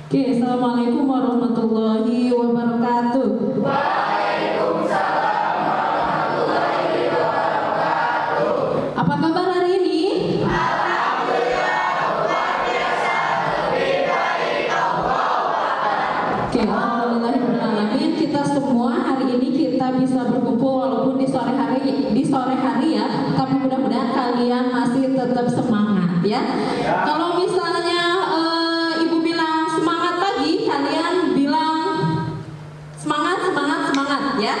Oke, assalamualaikum warahmatullahi wabarakatuh. Waalaikumsalam warahmatullahi wabarakatuh. Apa kabar hari ini? Alhamdulillah, luar biasa, lebih baik Allah. Oke, alhamdulillahirrahmanirrahim. Kita semua hari ini kita bisa berkumpul walaupun di sore hari ya, tapi mudah-mudahan kalian masih tetap semangat ya. Kalau misalnya ibu bilang semangat pagi, kalian bilang semangat ya.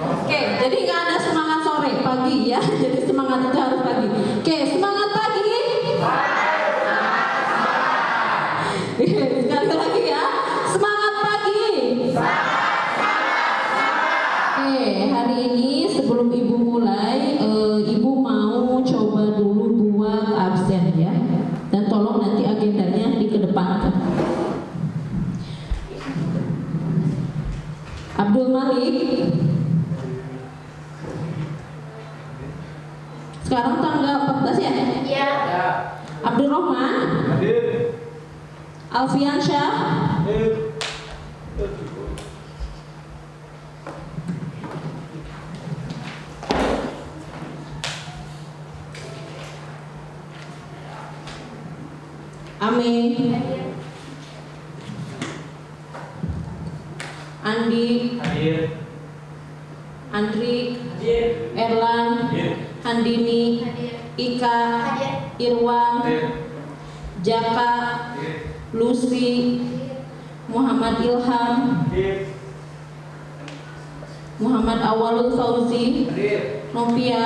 Oke, jadi nggak ada semangat sore, pagi ya. Jadi semangat itu harus pagi. Oke, semangat pagi. Sekali lagi ya, semangat pagi. Oke, hari ini sebelum ibu mulai, ibu mau coba dulu buat absen ya. Dan tolong nanti agendanya dikedepankan. Abdul Malik. Sekarang tanggal 14 ya? Ya. Abdul Rahman. Alfian Syah. Amin. Andi. Andri. Erlan. Handini. Ika. Irwan. Jaka. Lucy. Muhammad Ilham. Muhammad Awalul Fauzi. Novia.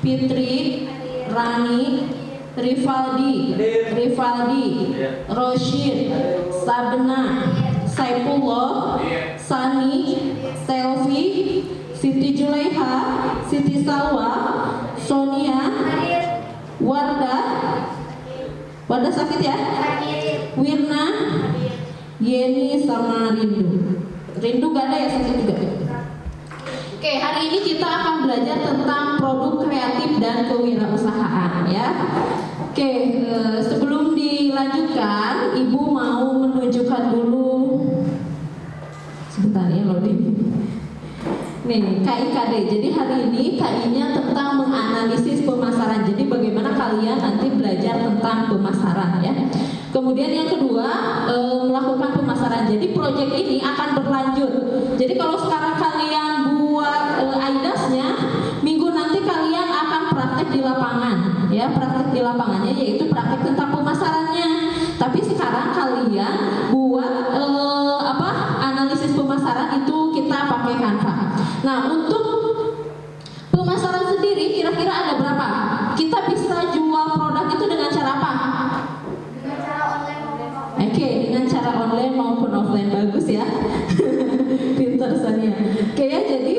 Fitri. Rani. Rivaldi, Roshid, Sabna, Saifullah, Sani, Selvi, Siti Julaiha, Siti Salwa, Sonia, Wardah sakit ya? Wirna, Yeni sama Rindu gak ada ya, sakit juga. Oke, hari ini kita akan belajar tentang produk kreatif dan kewirausahaan ya. Oke, sebelum dilanjutkan, ibu mau menunjukkan dulu sebentar ya loading. Nih, KIKD. Jadi hari ini KI-nya tentang menganalisis pemasaran. Jadi bagaimana kalian nanti belajar tentang pemasaran ya. Kemudian yang kedua, melakukan pemasaran. Jadi proyek ini akan berlanjut. Jadi kalau sekarang kalian buat AIDAS-nya, minggu nanti kalian akan praktek di lapangan ya, praktek di lapangannya yaitu praktek tentang pemasarannya. Tapi sekarang kalian buat analisis pemasaran itu kita pakai Canva. Nah, untuk pemasaran sendiri kira-kira ada berapa? Kita bisa jual produk itu dengan cara apa? Dengan cara online maupun offline. Oke, dengan cara online maupun offline. Bagus ya. Pintar Sania. Oke ya, jadi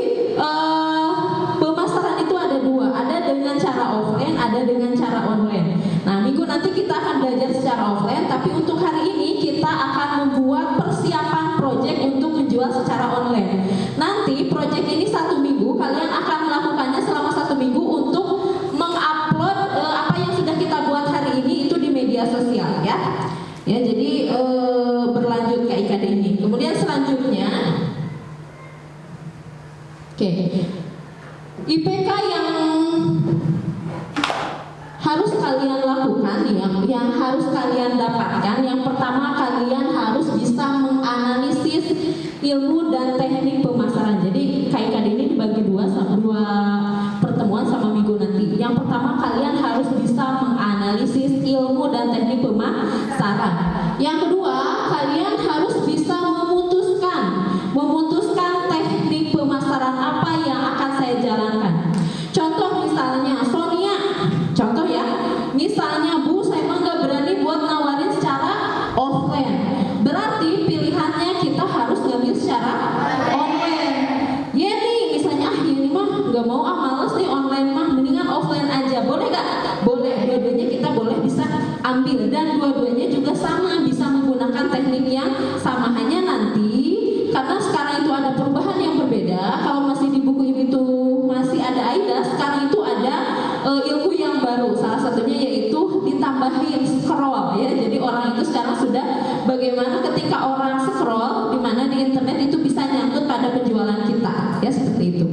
pemasaran itu ada dua, ada dengan cara offline, ada dengan cara online. Nah, minggu nanti kita akan belajar secara offline, tapi untuk hari ini kita akan membuat persiapan proyek untuk menjual secara online. Nanti proyek ini 1 minggu, kalian akan melakukannya selama 1 minggu untuk mengupload apa yang sudah kita buat hari ini itu di media sosial ya. Ya, jadi berlanjut ke IKD ini. Kemudian selanjutnya, oke, IPK yang harus kalian lakukan, yang harus kalian dapatkan, yang pertama kalian harus bisa menganalisis ilmu dan teknik pemasaran. Jadi KIKD ini dibagi dua pertemuan sama minggu nanti. Yang pertama kalian harus bisa menganalisis ilmu dan teknik pemasaran. Yang kedua kalian harus bisa memutuskan teknik pemasaran apa yang akan saya jalankan. Contoh misalnya Sonia, contoh ya, misalnya Bu, saya emang nggak berani buat nawarin secara offline. Berarti pilihannya kita harus ngambil secara online. Yeni, misalnya Yeni mah nggak mau males nih online mah, mendingan offline aja. Boleh nggak? Boleh. Dua-duanya kita boleh bisa ambil dan dua-duanya juga sama bisa menggunakan teknik yang sama. Hanya nanti karena sekarang itu ada perubahan yang berbeda. Kalau masih di buku itu masih ada AIDA, sekarang itu ada ilmu yang baru. Salah satunya yaitu ditambahin scroll ya. Jadi orang itu sekarang sudah bagaimana bagaimana ketika orang scroll di mana di internet itu bisa nyangkut pada penjualan kita, ya seperti itu.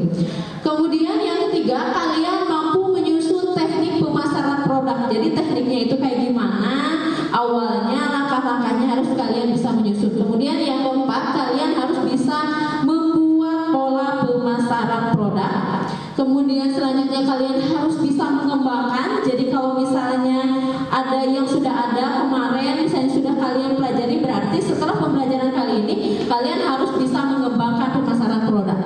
Kemudian yang ketiga, kalian mampu menyusun teknik pemasaran produk. Jadi tekniknya itu kayak gimana? Awalnya langkah-langkahnya harus kalian bisa menyusun. Kemudian yang keempat, kalian harus bisa membuat pola pemasaran produk. Kemudian selanjutnya kalian harus bisa mengembangkan. Jadi kalau misalnya ada yang sudah ada kemarin, misalnya sudah kalian pelajari, berarti setelah pembelajaran kali ini kalian harus bisa mengembangkan pemasaran produk.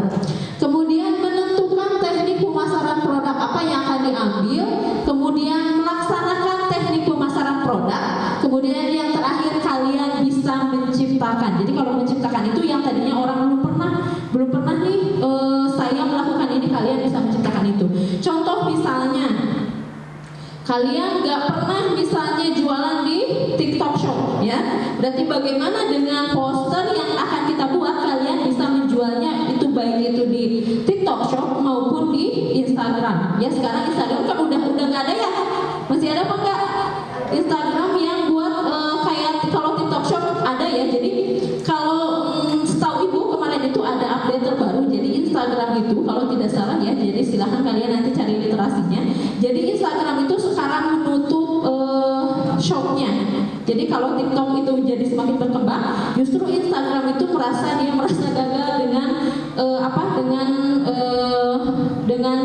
Kemudian menentukan teknik pemasaran produk apa yang akan diambil, kemudian melaksanakan teknik pemasaran produk, kemudian yang terakhir kalian bisa menciptakan. Jadi kalau menciptakan itu yang tadinya orang belum pernah nih saya melakukan ini, kalian bisa menciptakan itu. Contoh misalnya, kalian nggak pernah misalnya jualan di TikTok Shop, ya. Berarti bagaimana dengan poster yang akan kita buat, kalian bisa menjualnya itu baik itu di TikTok Shop maupun di Instagram. Ya sekarang Instagram kan udah nggak ada ya, masih ada apa enggak? Instagram yang buat kayak kalau TikTok Shop ada ya. Jadi kalau setahu ibu kemarin itu ada update terbaru. Jadi Instagram itu kalau tidak salah ya, jadi silahkan kalian nanti cari literasinya. Jadi Instagram itu sekarang menutup shopnya. Jadi kalau TikTok itu jadi semakin berkembang, justru Instagram itu merasa gagal dengan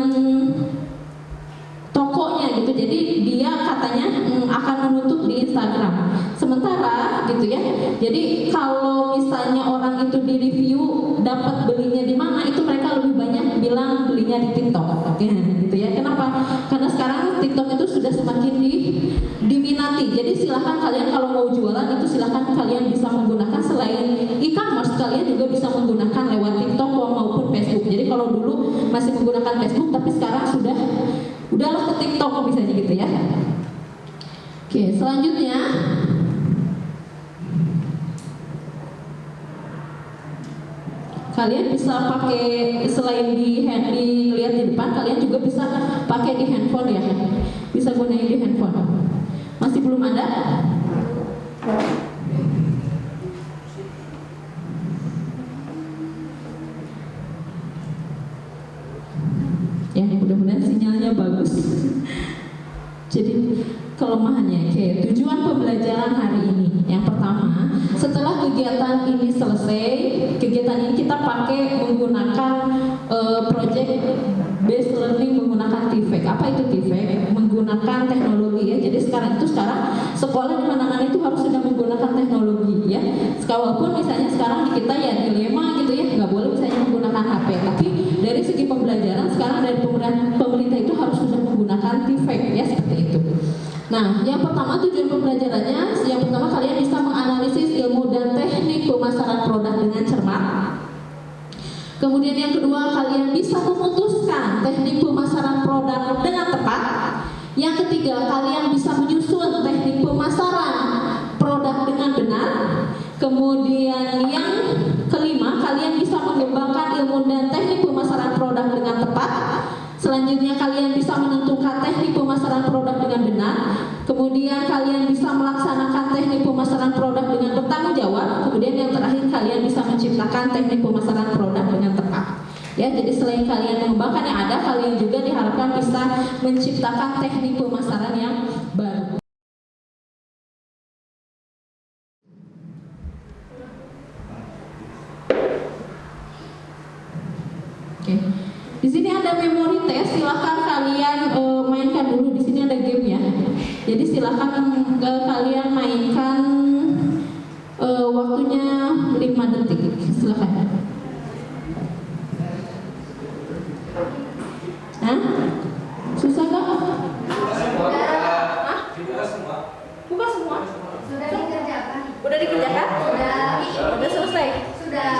tokonya gitu. Jadi dia katanya akan menutup di Instagram. Sementara gitu ya. Jadi kalau misalnya orang itu di review dapat belinya di mana, itu mereka lebih banyak bilang belinya di TikTok. Ya, gitu ya. Kenapa? Karena sekarang TikTok itu sudah semakin diminati. Jadi silahkan kalian kalau mau jualan itu silahkan kalian bisa menggunakan selain e-commerce, kalian juga bisa menggunakan lewat TikTok maupun Facebook. Jadi kalau dulu masih menggunakan Facebook, tapi sekarang udahlah ke TikTok misalnya gitu ya. Oke, selanjutnya kalian bisa pakai selain lihat di depan, kalian juga bisa pakai di handphone ya. Bisa gunain di handphone. Masih belum ada? Ya, mudah-mudahan sinyalnya bagus. Jadi kelemahannya, tujuan pembelajaran hari ini. Yang pertama, setelah kegiatan ini selesai, kegiatan ini kita pakai menggunakan project based learning menggunakan TVEC. Apa itu TVEC? Menggunakan teknologi ya. Jadi sekarang sekolah di mana-mana itu harus sudah menggunakan teknologi ya. Walaupun misalnya sekarang kita ya dilema gitu ya, nggak boleh misalnya menggunakan HP. Tapi dari segi pembelajaran sekarang dari pemerintah itu harus sudah menggunakan TVEC ya, seperti itu. Nah, yang pertama tujuan pembelajarannya, yang pertama kalian bisa menganalisis ilmu dan teknik pemasaran produk dengan cermat. Kemudian yang kedua, kalian bisa memutuskan teknik pemasaran produk dengan tepat. Yang ketiga, kalian bisa menyusun teknik pemasaran produk dengan benar. Kemudian yang kelima, kalian bisa mengembangkan ilmu dan teknik pemasaran produk dengan tepat. Selanjutnya kalian bisa menentukan teknik pemasaran produk dengan benar. Kemudian kalian bisa melaksanakan teknik pemasaran produk dengan bertanggung jawab. Kemudian yang terakhir, kalian bisa menciptakan teknik pemasaran produk dengan tepat. Ya, jadi selain kalian mengembangkan yang ada, kalian juga diharapkan bisa menciptakan teknik pemasaran yang baru. Oke. Di sini ada memori test, silahkan kalian mainkan dulu. Di sini ada game ya. Jadi silahkan kalian mainkan, waktunya 5 detik. Silahkan. Hah? Susah gak? Hah? Buka semua? Sudah dikerjakan. Udah dikerjakan? Udah selesai? Sudah.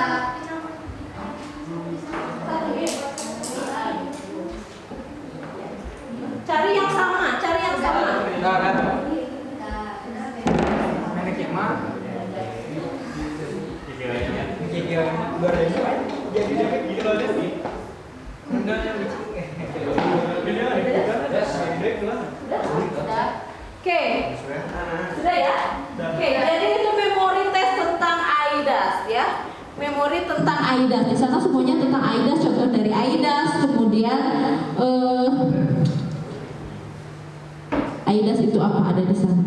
Cari yang sama. Oke, sudah ya? Oke, jadi itu memori test memori tentang AIDAS. Di sana semuanya tentang AIDAS, contoh dari AIDAS, kemudian AIDAS itu apa ada di sana.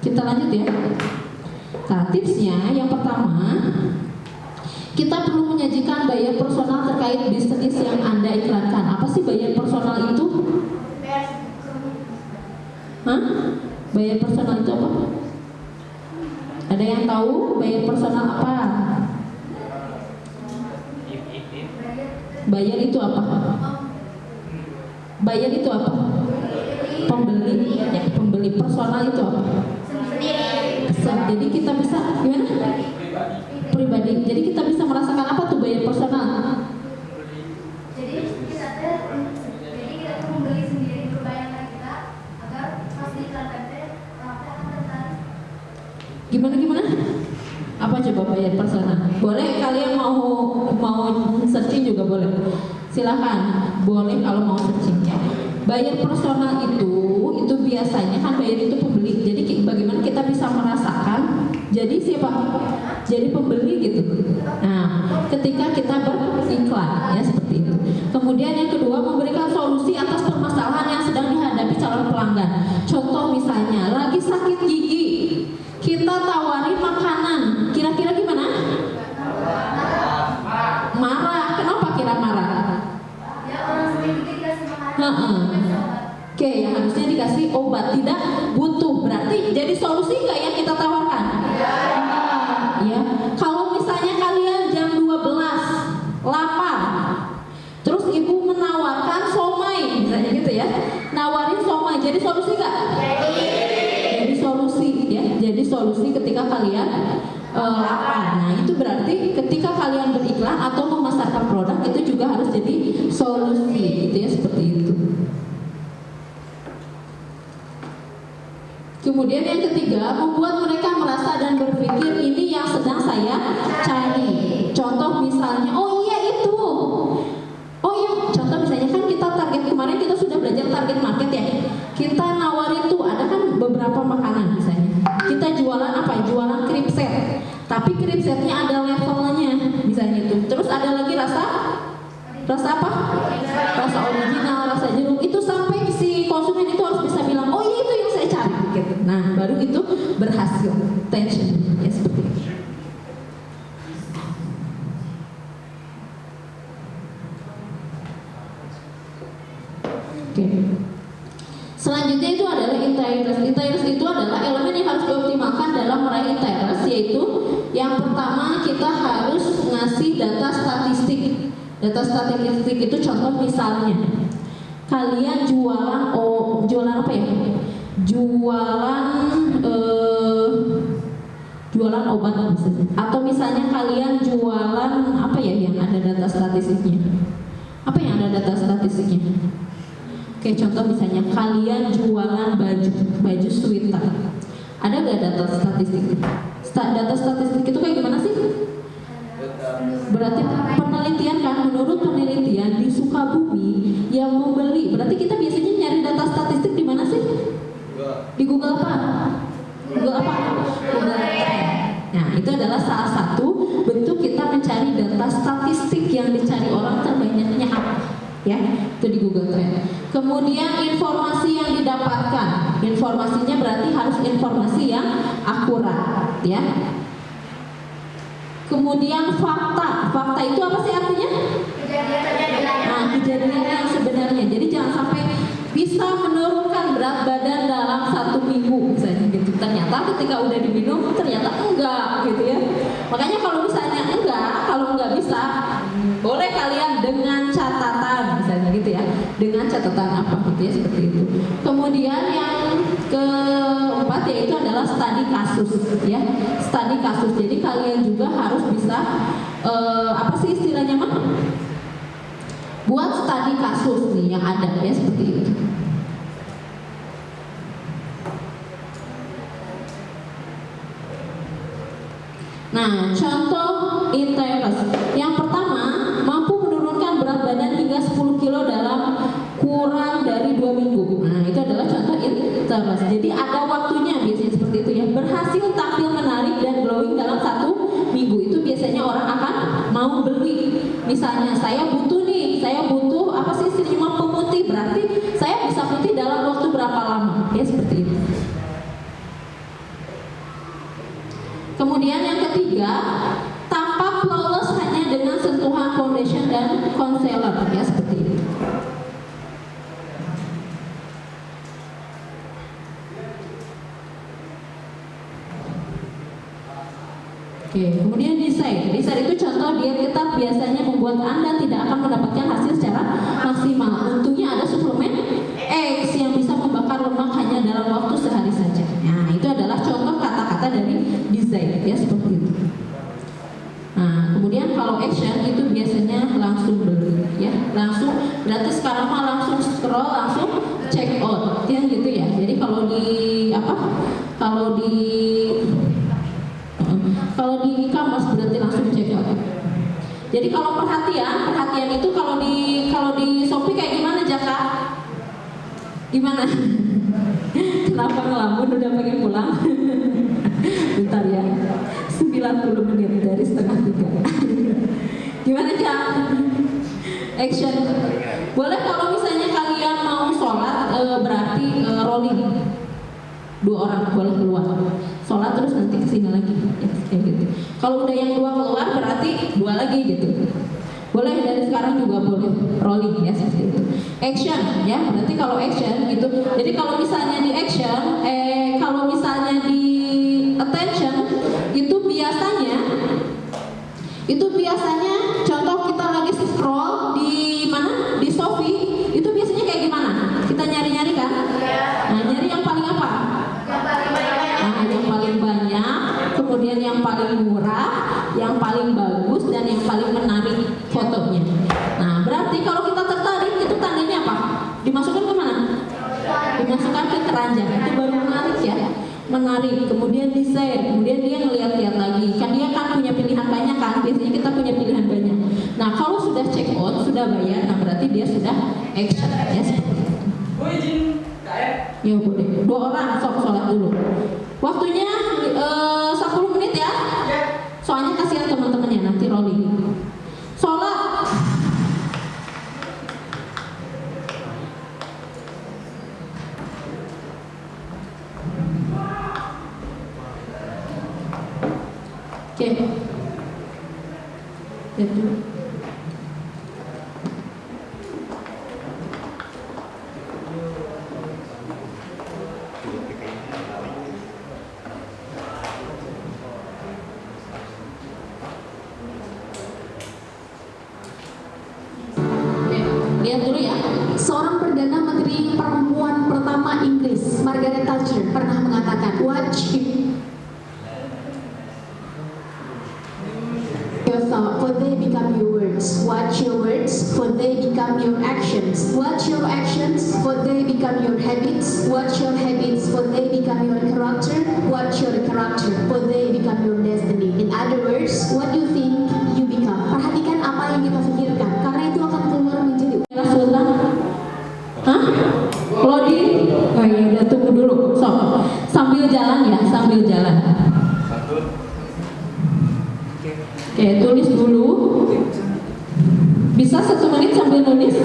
Kita lanjut ya. Nah, tipsnya yang pertama, kita perlu menyajikan bayar personal terkait bisnis yang Anda iklankan. Apa sih bayar personal itu? Hah? Bayar personal itu apa? Ada yang tahu bayar personal apa? Bayar itu apa? Bayar itu apa? Pembeli. Ya, pembeli. Personal itu apa? Jadi kita bisa gimana? Pribadi. Jadi kita bisa merasakan apa tuh bayar personal? Jadi kita tuh membeli sendiri kebanyakan kita agar pas diiklankan orang akan tertarik. Gimana? Apa coba bayar personal? Boleh kalian mau searching juga boleh. Silakan. Boleh kalau mau searching ya. Bayar personal itu biasanya kan bayar itu pembeli. Jadi bagaimana kita bisa merasakan jadi siapa? Jadi pembeli gitu. Nah, ketika kita beriklan ya seperti itu. Kemudian yang kedua, memberikan solusi atas permasalahan yang sedang dihadapi calon pelanggan. Contoh misalnya lagi sakit gigi, kita tawarin makanan. Kira-kira gimana? Marah. Kenapa kira marah? Ya orang sakit gigi dikasih makanan. Oke, yang harusnya dikasih obat, tidak butuh. Berarti jadi solusi nggak yang kita tawarkan? Ya. Kalau misalnya kalian jam 12 lapar, terus ibu menawarkan somai, misalnya gitu ya, nawarin somai, jadi solusi nggak? Jadi solusi ya. Jadi solusi ketika kalian lapar. Nah itu berarti ketika kalian beriklan atau memasarkan produk itu juga harus jadi solusi, gitu ya, seperti itu. Kemudian yang ketiga, membuat mereka merasa dan berpikir ini yang sedang saya cari. Contoh misalnya, oh iya itu. Oh iya, contoh misalnya kan kita target kemarin kita sudah belajar target market ya. Kita nawarin tuh ada kan beberapa makanan misalnya. Kita jualan apa? Jualan kripset. Tapi kripsetnya ada levelnya misalnya itu. Terus ada lagi rasa apa? Rasa original, rasa jeruk. Itu sampai si konsumen itu harus bisa bilang, oh iya itu yang saya cari gitu. Nah, baru itu berhasil. Tension ya seperti itu. Oke. Selanjutnya itu adalah interest. Interest itu adalah elemen yang harus dioptimalkan dalam meraih interest, yaitu yang pertama kita harus ngasih data statistik. Data statistik itu contoh misalnya kalian jualan apa ya? Jualan obat misalnya. Atau misalnya kalian jualan apa ya yang ada data statistiknya? Apa yang ada data statistiknya? Oke, contoh misalnya kalian jualan baju sweater. Ada gak data statistik? Data statistik itu kayak gimana sih? Berarti penelitian kan, menurut penelitian di Sukabumi yang membeli, berarti kita biasanya nyari data statistik di mana sih? Di Google apa? Google apa? Google Trend. Nah, itu adalah salah satu bentuk kita mencari data statistik yang dicari orang terbanyaknya apa? Ya, itu di Google Trend. Kemudian informasi yang didapatkan, informasinya berarti harus informasi yang akurat, ya. Kemudian fakta itu apa sih artinya? Kejadian yang sebenarnya. Jadi jangan sampai bisa menurunkan berat badan dalam 1 minggu misalnya gitu. Ternyata ketika udah diminum ternyata enggak gitu ya. Makanya kalau misalnya kalau enggak bisa, boleh kalian dengan catatan misalnya gitu ya. Dengan catatan apa gitu ya, seperti itu. Kemudian yang keempat yaitu adalah studi kasus ya. Studi kasus. Jadi kalian juga harus bisa apa sih istilahnya mah? Buat studi kasus nih yang ada ya, seperti itu. Nah, contoh interest. Yang pertama, mampu menurunkan berat badan hingga 10 kilo dalam kurang dari 2 minggu. Nah, itu adalah contoh interest. Jadi ada waktunya biasanya seperti itu ya. Berhasil tampil menarik dan glowing dalam 1 minggu. mau beli, misalnya saya butuh apa sih senyuman pemutih, berarti saya bisa putih dalam waktu berapa lama, ya seperti itu. Kemudian yang ketiga, tampak flawless hanya dengan sentuhan foundation dan concealer, ya seperti itu. Oke, kemudian desain. Desain itu contoh diet ketat biasanya membuat Anda tidak akan mendapatkan hasil secara maksimal. Untungnya ada suplemen X yang bisa membakar lemak hanya dalam waktu sehari saja. Nah, itu adalah contoh kata-kata dari desain, ya seperti itu. Nah, kemudian kalau action itu biasanya langsung beli, ya, langsung. Berarti sekarang mah langsung scroll, langsung check out, ya gitu ya. Jadi kalau di e-commerce berarti langsung check out. Jadi kalau perhatian itu kalau di Shopee kayak gimana, Jaka? Gimana? Kenapa ngelamun, udah pengen pulang? Bentar ya, 90 menit dari setengah 3. Gimana, Jak? Action. Boleh kalau misalnya kalian mau sholat, berarti rolling. 2 orang boleh keluar, sholat terus nanti kesini lagi, ya, kayak gitu. Kalau udah yang 2 keluar berarti 2 lagi gitu. Boleh dari sekarang juga boleh rolling, ya seperti itu. Action, ya berarti kalau action gitu. Jadi kalau misalnya di action, kalau misalnya di attention itu biasanya contoh kita lagi scroll di mana, di Shopee itu biasanya kayak gimana? Kita nyari-nyari kan? Nah, nyari yang paling apa? Yang paling banyak, kemudian yang paling murah, yang paling bagus, dan yang paling menarik fotonya. Nah, berarti kalau kita tertarik itu tandanya apa? Dimasukkan ke mana? Dimasukkan ke keranjang. Itu baru menarik, ya. Menarik, kemudian desain, kemudian dia ngeliat-liat lagi. Kan dia kan punya pilihan banyak kan? Biasanya kita punya pilihan banyak. Nah, kalau sudah check out, sudah bayar, nah berarti dia sudah action, ya seperti itu. Ya boleh. 2 orang sholat dulu. Waktunya 10 menit ya. Soalnya kasihan teman-temannya nanti rolling. Sholat. Oke. Lihat dulu. Lihat dulu ya. Seorang Perdana Menteri perempuan pertama Inggris, Margaret Thatcher, pernah mengatakan, "Watch your thought, for they become your words. Watch your words, for they become your actions. Watch your actions, for they become your habits. Watch your habits, for they become your character. Watch your character, for they become your destiny." In other words, what you think, you become. Perhatikan apa yang kita pikirkan, karena itu akan keluar menjadi. Sultan? Hah? Lodi? Oh iya, udah tunggu dulu. So, sambil jalan ya, sambil jalan. Oke, tulis dulu. Bisa 1 menit sambil nulis?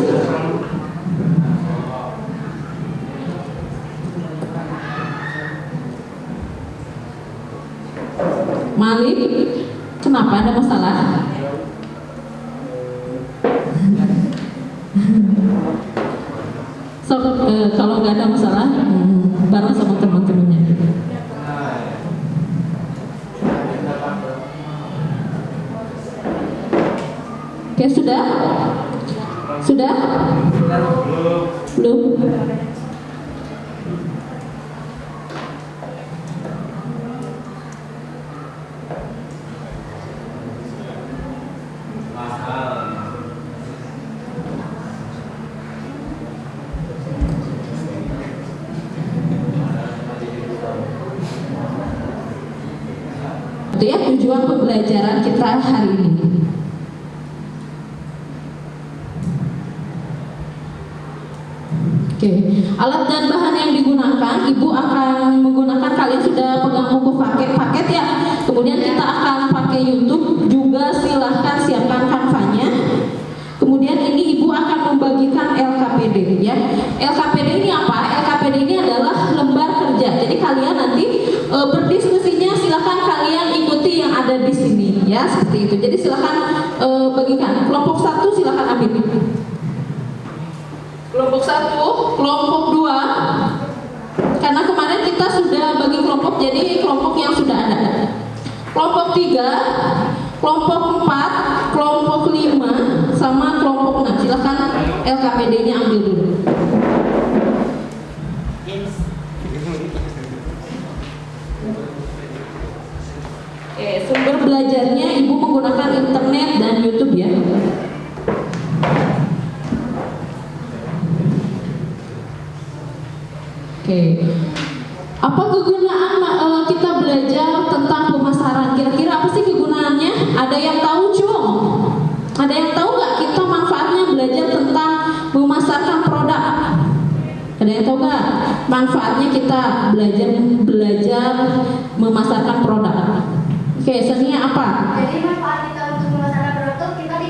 Malik, kenapa, ada masalah? So, kalau nggak ada masalah, bareng sama teman-temannya. Oke, sudah? Sudah? Belum? Itu ya tujuan pembelajaran kita hari ini. Oke, alat dan bahan yang digunakan, Ibu akan menggunakan, kalian sudah pegang buku paket ya. Kemudian kita akan pakai YouTube juga, silahkan siapkan Canva-nya. Kemudian ini Ibu akan membagikan LKPD ya. LKPD ini apa? LKPD ini adalah lembar kerja. Jadi kalian nanti berdiskusinya silahkan kalian ikuti yang ada di sini ya, seperti itu. Jadi silahkan bagikan. Kelompok 1 silahkan ambil. Kelompok 1, kelompok 2. Karena kemarin kita sudah bagi kelompok, jadi kelompok yang sudah ada. Kelompok 3, kelompok 4, kelompok 5, sama kelompok 6. Silahkan LKPD-nya ambil dulu. Oke, sumber belajarnya Ibu menggunakan internet dan YouTube ya. Oke. Apa kegunaan kita belajar tentang pemasaran? Kira-kira apa sih kegunaannya? Ada yang tahu, Cung? Ada yang tahu nggak kita manfaatnya belajar tentang memasarkan produk? Ada yang tahu nggak manfaatnya kita belajar memasarkan produk? Oke, sebenarnya apa? Jadi manfaat kita untuk memasarkan produk itu kita di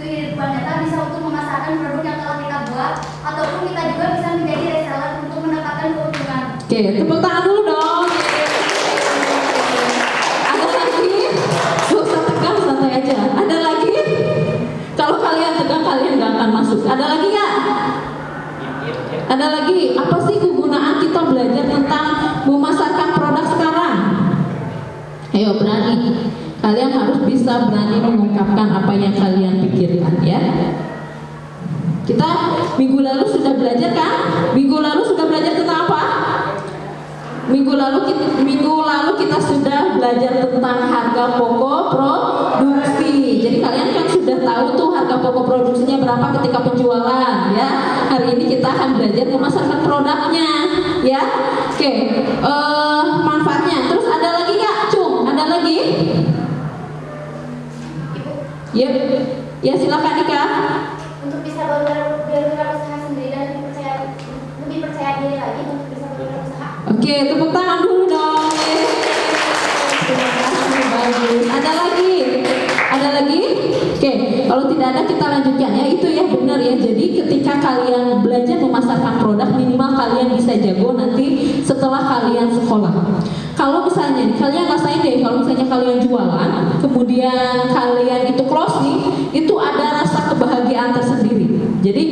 kehidupan nyata bisa untuk memasarkan produk yang telah kita buat, ataupun kita juga bisa menjadi reseller untuk mendapatkan keuntungan. Oke, tepuk tangan dulu dong. Ada lagi? Gak usah tegang, santai aja. Ada lagi? Kalau kalian tegang, kalian gak akan masuk. Ada lagi nggak? Ada lagi? Apa sih kegunaan kita belajar tentang memasarkan produk sekarang? Ayo berani. Kalian harus bisa berani mengungkapkan apa yang kalian pikirkan ya. Kita minggu lalu sudah belajar kan? Minggu lalu sudah belajar tentang apa? Minggu lalu kita sudah belajar tentang harga pokok produksi. Jadi kalian kan sudah tahu tuh harga pokok produksinya berapa ketika penjualan ya. Hari ini kita akan belajar memasarkan produknya ya. Oke, manfaatnya. Terus ada lagi nggak, Cung? Ada lagi? Yep. Ya silakan Ika. Untuk bisa berwirausaha sendiri dan lebih percaya diri lagi untuk bisa berwirausaha. Oke, tepuk tangan dulu dong. Terima kasih, bagus. Ada lagi? Ada lagi? Oke, kalau tidak ada kita lanjutkan ya. Itu ya benar ya. Jadi ketika kalian belajar memasarkan produk, minimal kalian bisa jago nanti setelah kalian sekolah. Kalau misalnya kalian rasain deh, kalau misalnya kalian jualan, kemudian kalian itu closing, itu ada rasa kebahagiaan tersendiri. Jadi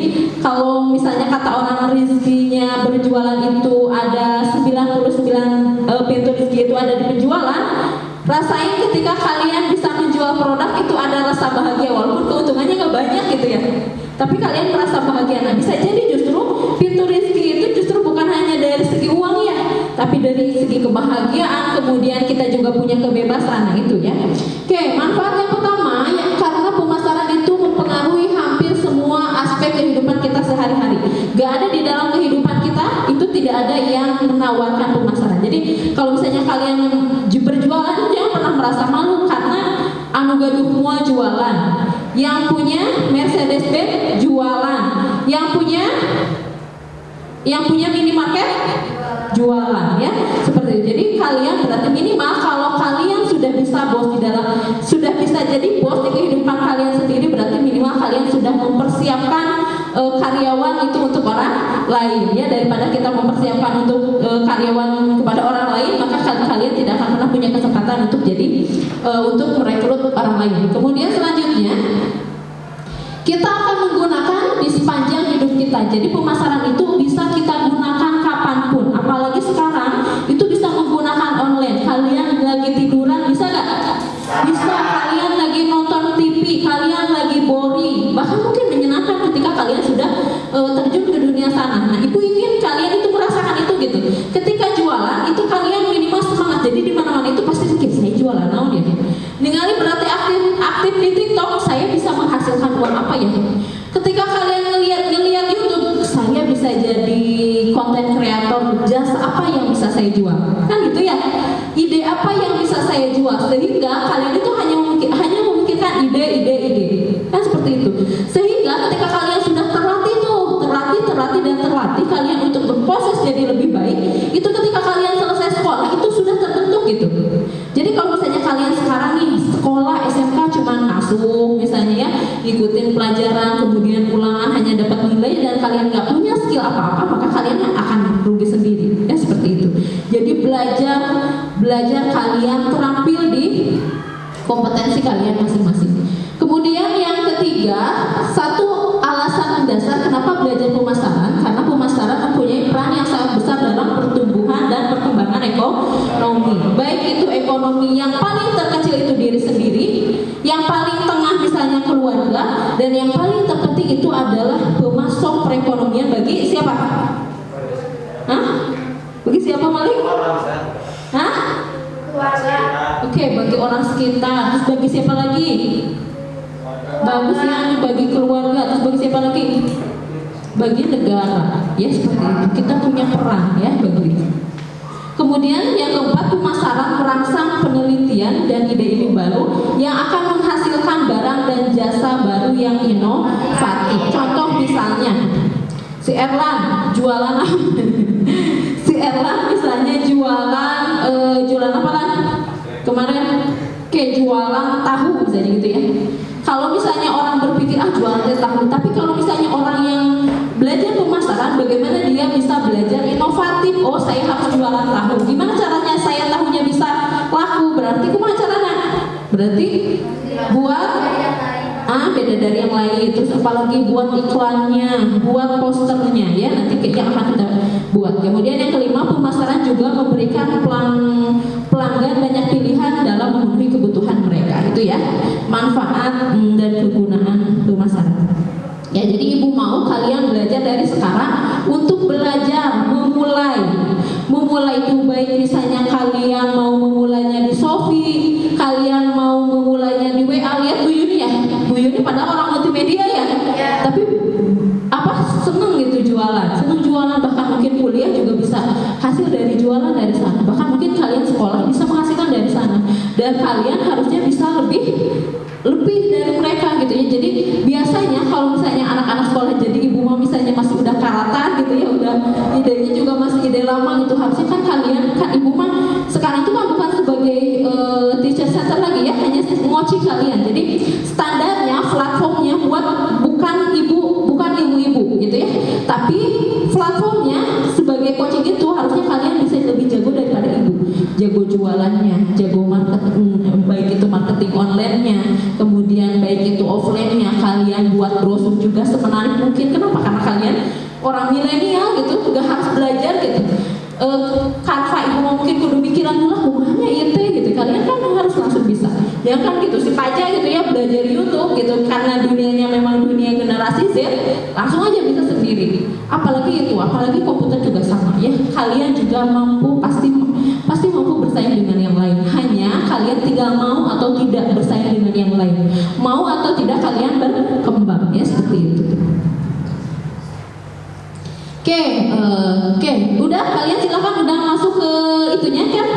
kalau misalnya kata orang rezekinya berjualan itu ada 99 pintu rezeki itu ada di penjualan, rasain ketika kalian bisa menjual produk itu ada rasa bahagia walaupun keuntungannya nggak banyak gitu ya. Tapi kalian merasa bahagia. Nah, bisa jadi justru pintu rezeki itu justru bukan hanya dari segi uang ya, tapi dari segi kebahagiaan, kemudian kita juga punya kebebasan. Nah, itu ya. Oke, manfaat yang pertama ya, karena pemasaran itu mempengaruhi hampir semua aspek kehidupan kita sehari-hari. Gak ada di dalam kehidupan kita itu tidak ada yang menawarkan pemasaran. Jadi kalau misalnya kalian berjualan, jangan pernah merasa malu karena anu gaduh mua jualan. Yang punya Mercedes-Benz jualan. Yang punya minimarket jualan ya, seperti itu. Jadi kalian berarti minimal kalau kalian sudah bisa jadi bos di kehidupan kalian sendiri, berarti minimal kalian sudah mempersiapkan karyawan itu untuk orang lain ya. Daripada kita mempersiapkan untuk karyawan kepada orang lain, maka kalian tidak akan pernah punya kesempatan untuk untuk merekrut orang lain. Kemudian selanjutnya kita akan menggunakan di sepanjang hidup kita. Jadi pemasaran itu bisa kita gunakan kapanpun. Apalagi sekarang itu bisa menggunakan online. Kalian lagi tiduran bisa nggak? Bisa. Kalian lagi nonton TV, kalian lagi boring, bahkan mungkin menyenangkan ketika kalian sudah terjun ke dunia sana. Nah, ibu ingin kalian itu merasakan itu gitu. Ketika jualan itu kalian minimal semangat. Jadi di mana-mana itu pasti mikir saya jualan naon ya. Ningali berarti aktif di TikTok, saya bisa menghasilkan uang apa ya? Ketika kalian ngelihat YouTube, saya bisa jadi konten kreator, jasa apa yang bisa saya jual? Kan gitu ya. Ide apa yang bisa saya jual? Sehingga kalian itu hanya memikirkan ide. Kan seperti itu. Sehingga ketika kalian sudah terlatih kalian untuk berproses jadi lebih baik, itu ketika kalian selesai sekolah itu sudah terbentuk gitu. Jadi kalau misalnya kalian sekarang nih sekolah SMK cuman masuk misalnya ya, ikutin pelajaran kemudian ulangan hanya dapat nilai dan kalian nggak punya skill apa-apa, maka kalian akan rugi sendiri ya, seperti itu. Jadi belajar kalian terampil di kompetensi kalian masing-masing. Kemudian yang ketiga, satu alasan mendasar kenapa belajar pemasaran, karena pemasaran mempunyai peran yang sangat besar dalam pertumbuhan dan perkembangan ekonomi. Baik itu ekonomi yang paling terkecil itu diri sendiri, yang paling tengah misalnya keluarga, dan yang paling terpenting itu adalah pemasok perekonomian bagi siapa? Hah? Bagi siapa Malik? Hah? Keluarga. Oke, bagi orang sekitar. Terus bagi siapa lagi? Bagus ya, bagi keluarga. Terus bagi siapa lagi? Bagi negara. Ya seperti itu. Kita punya peran ya bagi itu. Kemudian yang keempat, pemasaran merangsang penelitian dan ide-ide baru yang akan menghasilkan barang dan jasa baru yang inovatif. Contoh misalnya, si Erlan jualan apa? Si Erlan misalnya jualan apa kan? Kemarin kayak jualan tahu misalnya gitu ya. Kalau misalnya orang berpikir jualan tahu, tapi kalau misalnya orang yang belajar pemasaran, bagaimana dia bisa belajar inovatif? Oh, saya harus jualan tahu. Gimana caranya saya tahunya bisa laku? Berarti kumaha caranya? Berarti buat beda dari yang lain. Terus apalagi buat iklannya, buat posternya ya, nanti yang akan kita buat. Kemudian yang kelima, pemasaran juga memberikan pelanggan banyak pilihan dalam memenuhi kebutuhan mereka. Itu ya, manfaat dan kegunaan pemasaran. Ya, jadi ibu mau kalian belajar dari sekarang untuk belajar memulai itu, baik misalnya kalian mau memulainya di Shopee, kalian mau memulainya di WA. Lihat Bu Yuni ya, Bu Yuni padahal orang multimedia ya, tapi seneng gitu jualan, bahkan mungkin kuliah juga bisa hasil dari jualan dari sana, bahkan mungkin kalian sekolah bisa menghasilkan dari sana, dan kalian harusnya bisa lebih dari mereka gitu ya. Jadi biasanya kalau misalnya anak-anak sekolah jadi ibu mau misalnya masih udah karatan gitu ya, udah idenya juga masih ide lama gitu, harusnya kan kalian kan ibu mah sekarang itu mah bukan sebagai teacher center lagi ya, hanya ngoci kalian. Jadi standarnya platformnya buat bukan ibu-ibu gitu ya, tapi platformnya sebagai coaching itu harusnya kalian bisa lebih jago daripada ibu, jago jualannya, jago marketing, baik itu marketing online-nya, kemudian baik itu offline-nya, kalian buat brosur juga semenarik mungkin. Kenapa? Karena kalian orang milenial gitu, juga harus belajar gitu. Kanva ibu mungkin kudu pikiran dulu kumanya itu gitu, kalian kan harus langsung bisa. Ya kan gitu, si Paja gitu ya belajar YouTube gitu, karena dunianya memang dunia generasi Z, langsung aja bisa sendiri. Apalagi komputer juga sama ya, kalian juga pasti mampu bersaing dengan yang lain. Hanya kalian tinggal mau atau tidak bersaing dengan yang lain, mau atau tidak kalian berkembang ya, seperti itu. Oke, udah kalian silakan udah masuk ke itunya kan?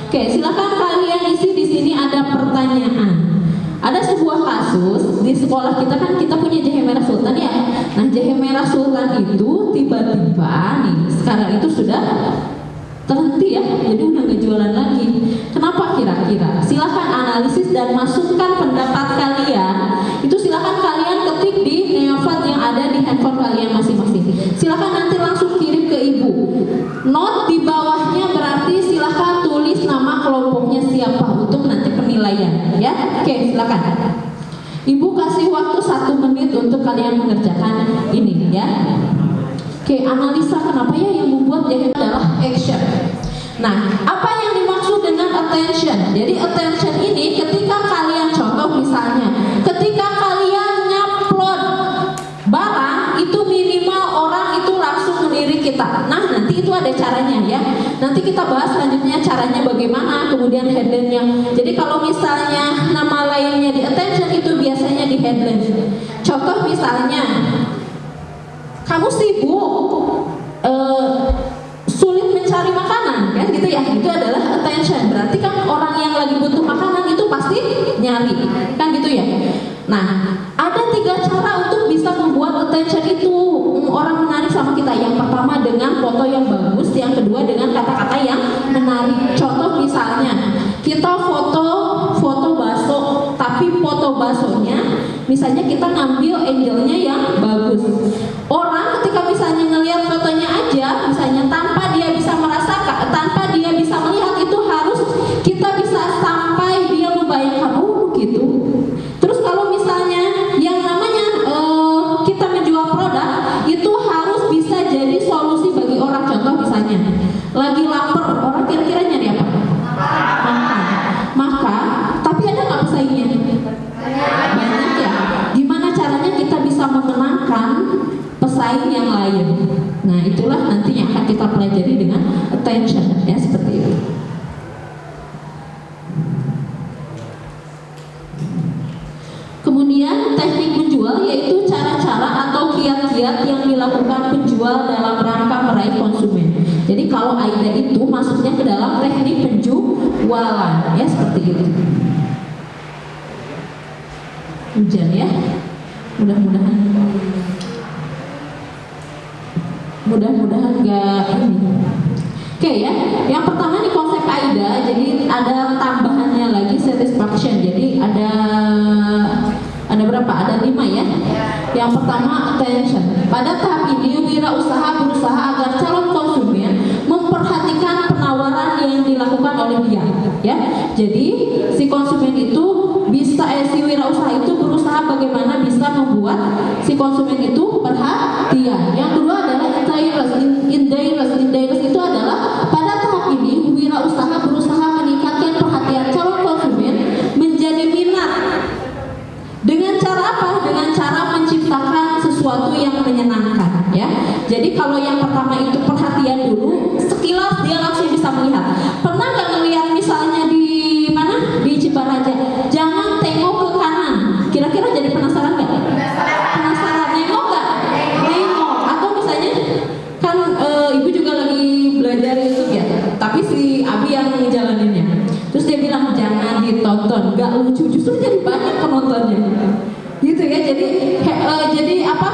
Oke, silakan kalian isi di sini ada pertanyaan. Ada sebuah kasus di sekolah kita kan, kita punya Jahe Merah Sultan ya. Nah, Jahe Merah Sultan itu tiba-tiba nih sekarang itu sudah terhenti ya, jadi udah nggak jualan lagi. Kenapa kira-kira? Silakan analisis dan masukkan pendapat kalian. Itu silakan kalian ketik di Neovat yang ada di handphone kalian masing-masing. Silakan nanti langsung kirim ke ibu. Note di bawahnya berarti silakan tulis nama kelompoknya siapa untuk nanti penilaian ya. Oke, silakan. Ibu kasih waktu 1 menit untuk kalian mengerjakan ini ya. Oke, analisa kenapa ya yang membuat Jahe adalah action. Nah, apa yang dimaksud dengan attention? Jadi attention ini ketika kalian, contoh misalnya, ketika kalian ngupload barang itu minimal orang itu langsung melirik kita. Nah, nanti itu ada caranya ya. Nanti kita bahas selanjutnya caranya bagaimana, kemudian headline-nya. Jadi kalau misalnya nama lainnya di attention itu biasanya di headline. Contoh misalnya, kamu sibuk, sulit mencari makanan, kan gitu ya, itu adalah attention. Berarti kan orang yang lagi butuh makanan itu pasti nyari, kan gitu ya. Nah, ada 3 cara untuk bisa membuat attention itu orang menarik sama kita. Yang pertama dengan foto yang bagus, yang kedua dengan kata-kata yang menarik. Contoh misalnya, kita foto Misalnya kita ngambil angle-nya yang bagus. Orang ketika misalnya ngelihat fotonya aja, misalnya tanpa dia bisa merasakan, tanpa dia bisa melihat, itu harus kita bisa sampai dia membayangkan, oh begitu. Terus kalau misalnya yang namanya kita menjual produk, itu harus bisa jadi solusi bagi orang. Contoh misalnya lagi lapar, orang kira-kira nyari apa? Makan. Tapi ada nggak pesaingnya? Banyak ya. Gimana caranya kita bisa memenangkan pesaing yang lain? Nah, itulah nanti yang akan kita pelajari dengan attention, ya, seperti itu. Kemudian teknik menjual yaitu cara-cara atau kiat-kiat yang dilakukan penjual dalam rangka meraih konsumen. Jadi kalau AIDA itu masuknya ke dalam teknik penjualan, ya, seperti itu. Hujan ya, mudah-mudahan nggak ini. Oke ya, yang pertama nih konsep AIDA, jadi ada tambahannya lagi satisfaction. Jadi ada berapa? Ada 5 ya. Yang pertama attention. Pada tahap ini wirausaha berusaha agar calon konsumen memperhatikan penawaran yang dilakukan oleh dia, ya. Jadi si konsumen itu bisa si wirausaha itu berusaha bagaimana bisa membuat si konsumen itu perhatian. Yang kedua adalah interest itu adalah pada tahap ini wirausaha berusaha meningkatkan perhatian calon konsumen menjadi minat. Dengan cara apa? Dengan cara menciptakan sesuatu yang menyenangkan, ya. Jadi kalau yang pertama itu perhatian dulu, sekilas dia langsung bisa melihat. Pernah nggak ngelihat misalnya di mana? Di Ciparaja, jangan tengok ke kanan. Kira-kira jadi penasaran nggak? Penasaran, nengok nggak? Nengok. Atau misalnya kan ibu juga lagi belajar YouTube ya, tapi si Abi yang ngejalaninnya. Terus dia bilang jangan ditonton, nggak lucu, justru jadi banyak penontonnya, gitu ya. Jadi apa?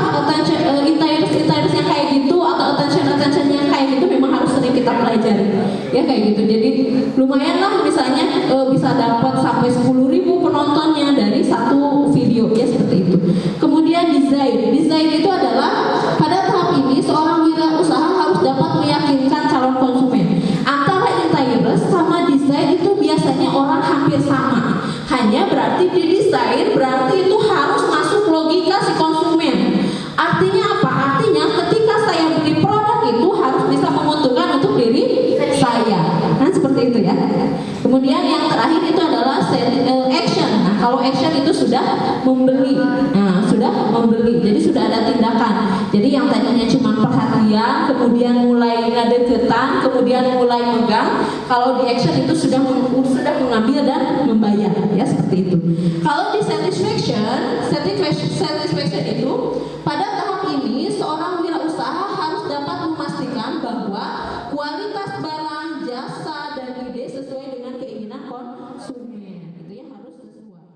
Interest yang kayak gitu atau attention yang kayak gitu memang harus sering kita pelajari, ya, kayak gitu. Jadi lumayan lah, misalnya bisa dapat sampai 10.000 penontonnya dari satu video, ya, seperti itu. Kemudian design itu adalah pada tahap ini seorang wirausaha harus dapat meyakinkan calon konsumen. Antara interest sama desain itu biasanya orang hampir sama. Hanya berarti di desain berarti itu harus masuk logika si konsumen. Artinya apa? Artinya ketika saya beli produk itu harus bisa menguntungkan untuk diri saya. Nah, seperti itu ya. Kemudian yang terakhir itu adalah action. Nah, kalau action itu sudah membeli. Nah, sudah membeli. Jadi sudah ada tindakan. Jadi yang tadinya cuma perhatian, kemudian mulai ngadeketan, kemudian mulai megang. Kalau di action itu sudah mengambil dan membayar, ya, seperti itu. Kalau di satisfaction itu pada tahap ini seorang wirausaha harus dapat memastikan bahwa kualitas barang, jasa, dan ide sesuai dengan keinginan konsumen. Itu yang harus sesuai.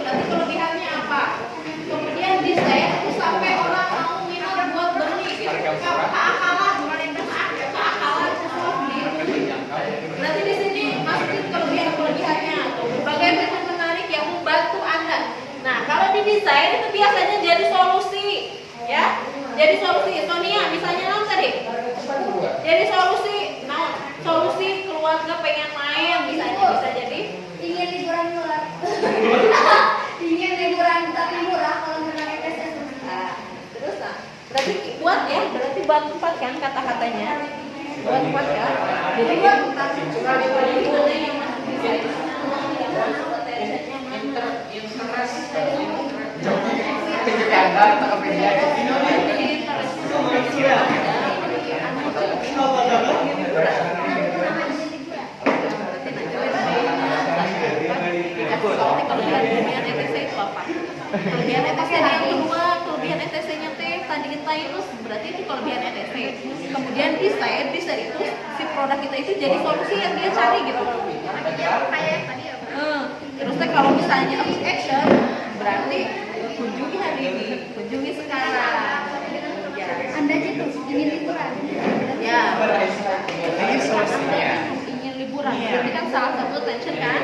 berarti kelebihannya apa? Kemudian desain itu sampai orang mau minat buat beli gitu. Keakalan, keakalan sesuatu beli. Berarti di sini masukin kelebihannya tuh. Berbagai fitur menarik yang membantu Anda. Nah, kalau di desain itu biasanya jadi solusi, ya. Jadi solusi. Sonia, misalnya non tadi. Jadi solusi, solusi keluarga pengen main, bisa jadi. Ingin liburan murah. Ingin liburan tapi murah kalau menang ETS. Terus berarti buat ya, berarti buat 4 kan kata-katanya. Buat 4 kan. Jadi buat 4. Mana yang masuk desain? Kelebihan ETC itu apa? Kelebihan ETC yang kedua, kelebihan ETC-nya teh tadi kita itu berarti itu kelebihan ETC. Kemudian desain itu si produk kita itu jadi solusi yang dia cari gitu. Kayak tadi ya. Terus teh kalau misalnya action berarti kunjungi hari ini, kunjungi sekarang. Ya. Anda gitu ingin liburan. Ya. Ingin liburan. Berarti kan salah satu attention kan?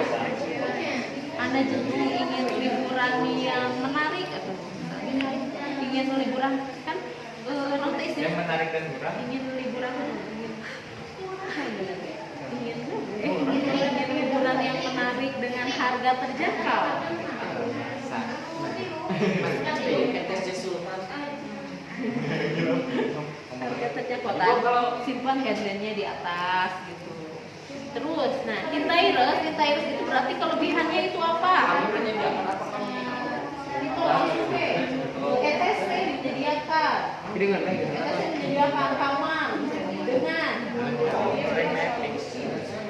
Anda jadi ingin liburan yang menarik atau ingin liburan kan notis ya? Yang menarik dan murah. Ingin liburan ingin liburan yang menarik dengan harga terjangkau. Harga terjangkau. Simpan headline-nya di atas gitu. Terus, nah Intairus itu berarti kelebihannya itu apa? Itu ETC disediakan. ETC disediakan kamar dengan.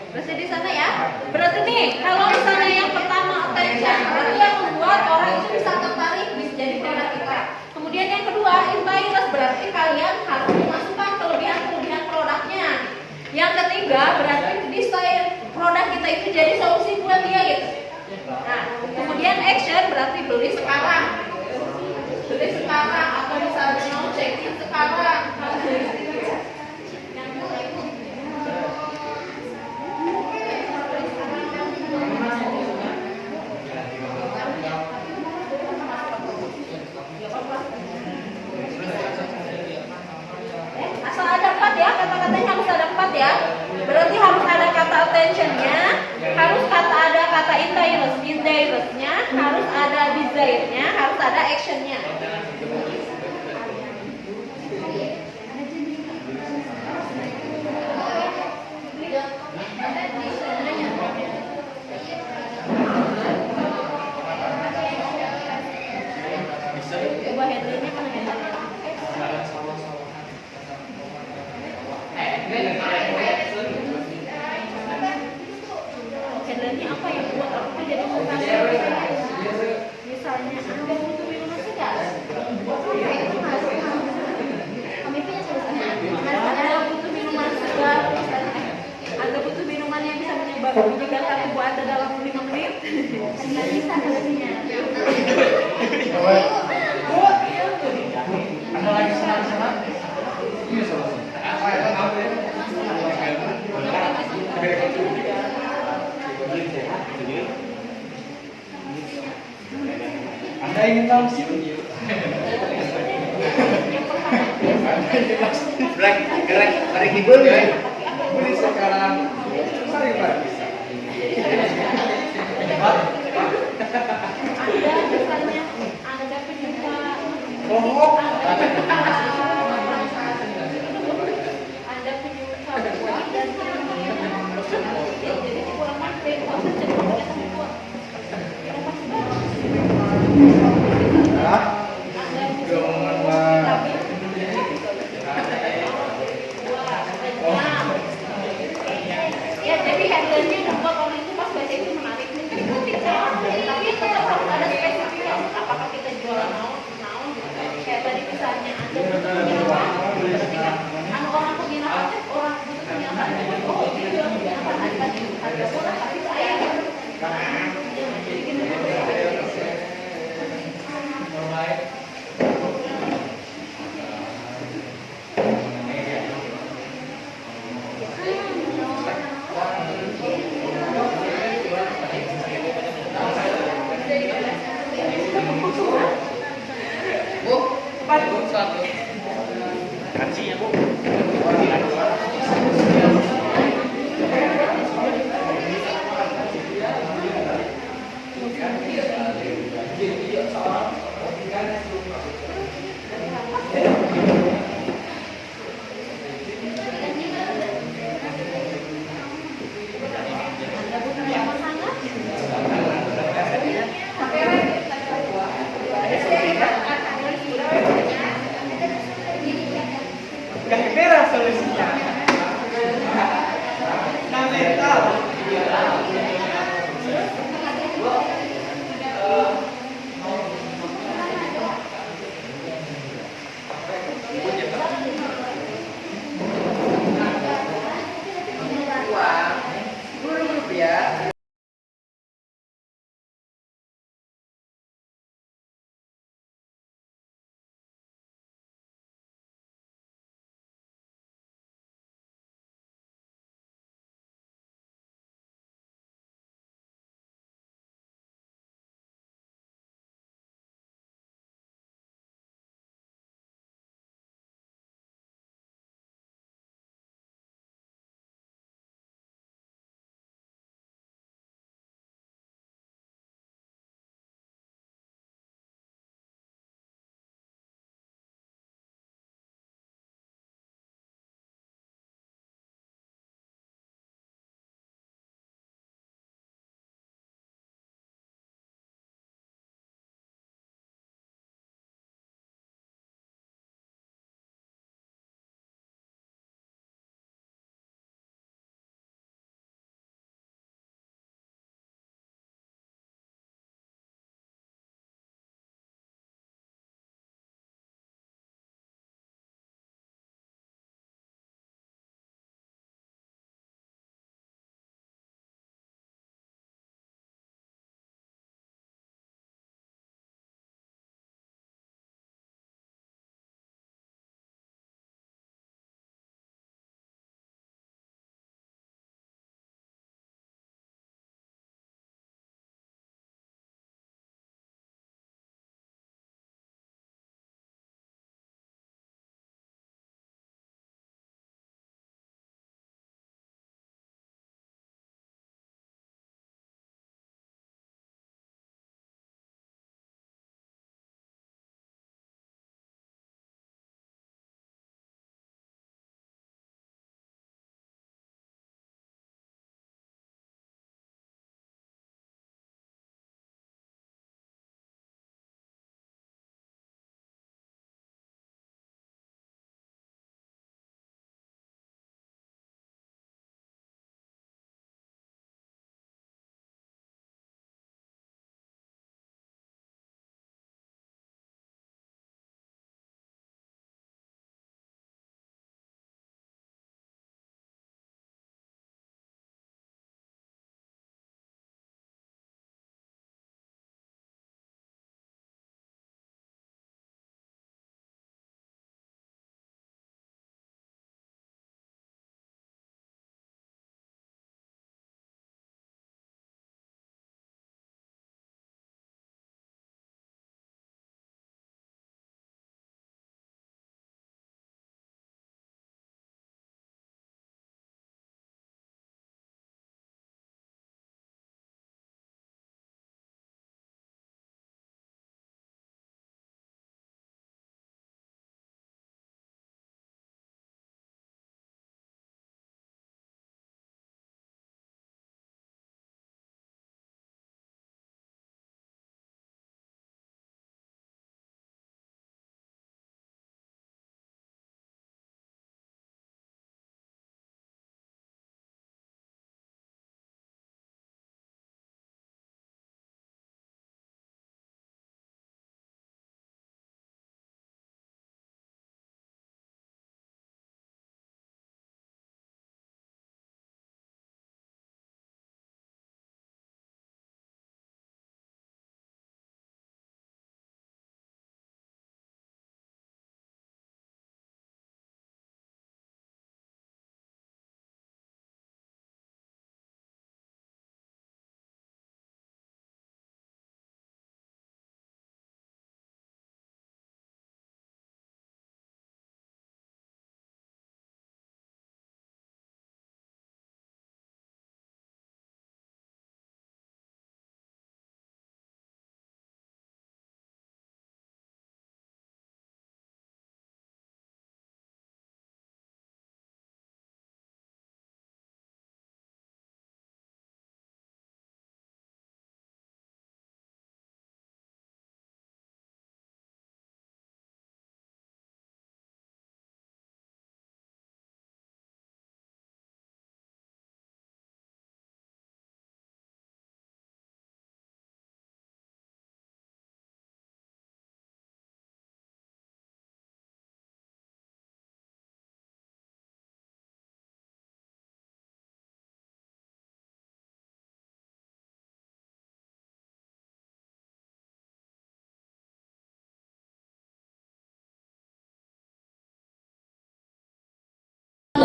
Berarti di sana ya. Berarti nih, kalau misalnya yang pertama attention, berarti yang membuat orang itu bisa tertarik bisa jadi produk kita. Kemudian yang kedua, Intairus berarti kalian harus memasukkan kelebihan produknya. Yang ketiga berarti desain produk kita itu jadi solusi buat dia gitu. Nah, kemudian action berarti beli sekarang atau misalnya mau check in sekarang. Asal ada 4 ya, kata-katanya harus ada 4 ya. Berarti harus ada kata attention-nya, harus ada kata Intairus-nya, harus ada desire-nya, harus ada action-nya. Coba headline-nya mana headline-nya? Headline-nya apa yang buat aku tuh jadi menarik? Misalnya, Anda butuh minuman segar. Kami punya solusinya. Anda butuh minuman segar. Anda butuh minuman yang bisa menyegarkan tubuh Anda dalam 5 menit. Nggak bisa solusinya. Anda lagi senang-senang? Ini solusi. Anda ingin tahu sih? Gerak hibur ya? Beli sekarang. Mari Pak. Anda misalnya ada penyuka. Oh. Anda penyuka buah dan jadi kurang masuk. Ya jadi headline-nya membuat orang itu pas baca itu menarik. Tapi tetap harus ada spesifikasi. Apakah kita jualan naon gitu. Kayak tadi misalnya Anda butuh penginapan, berarti kan orang penginapan orang butuh penginapan. Oh dia jual penginapan harga murah tapi saya. Jadi gitu. satu. Kaci ya bu. Yang merah solusinya. Nah, mental.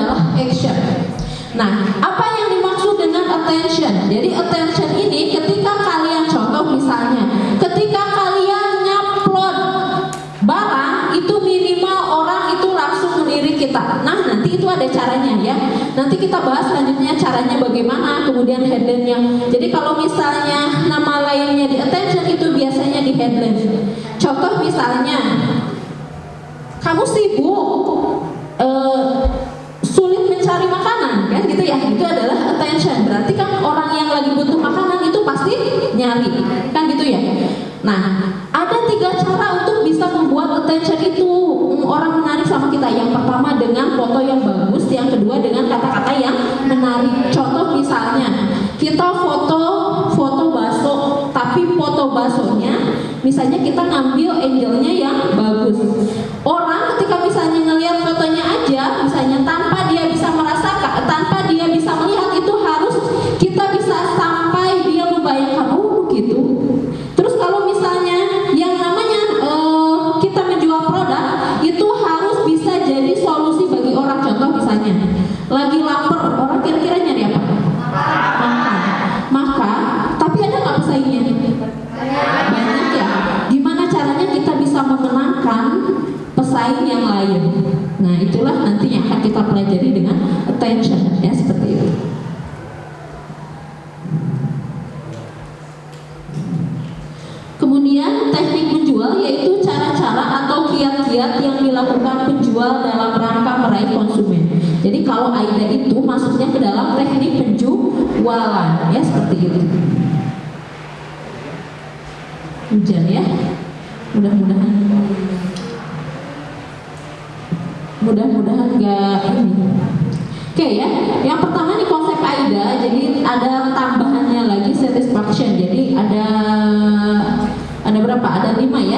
adalah action. Nah, apa yang dimaksud dengan attention? Jadi attention ini ketika kalian, contoh misalnya, ketika kalian ngupload barang itu minimal orang itu langsung melirik kita. Nah, nanti itu ada caranya ya. Nanti kita bahas selanjutnya caranya bagaimana, kemudian headline-nya. Jadi kalau misalnya nama lainnya di attention itu biasanya di headline. Contoh misalnya, kamu sibuk, sulit mencari makanan, kan gitu ya, itu adalah attention. Berarti kan orang yang lagi butuh makanan itu pasti nyari, kan gitu ya. Nah, ada 3 cara untuk bisa membuat attention itu orang menarik sama kita. Yang pertama dengan foto yang bagus, yang kedua dengan kata-kata yang menarik. Contoh misalnya, kita foto bakso, tapi foto baksonya misalnya kita ngambil angle-nya yang bagus. Orang ketika misalnya ngelihat fotonya aja, misalnya tanpa dia bisa merasakan, tanpa dia bisa melihat, itu harus kita bisa sampai dia membayangkan, oh gitu. Terus kalau misalnya yang namanya kita menjual produk, itu harus bisa jadi solusi bagi orang. Contoh misalnya, lagi lapar, orang kira-kira nyari apa? Makan. Tapi ada nggak pesaingnya? Banyak ya. Gimana caranya kita bisa memenangkan pesaing yang lain? Nah, itulah nanti yang akan kita pelajari dengan attention, ya, seperti itu. Kemudian teknik menjual yaitu cara-cara atau kiat-kiat yang dilakukan penjual dalam rangka meraih konsumen. Jadi kalau AIDA itu masuknya ke dalam teknik penjualan, ya, seperti itu. Hujan ya, mudah-mudahan nggak ini. Oke ya, yang pertama nih konsep AIDA, jadi ada tambahannya lagi satisfaction. Jadi ada berapa? Ada 5 ya.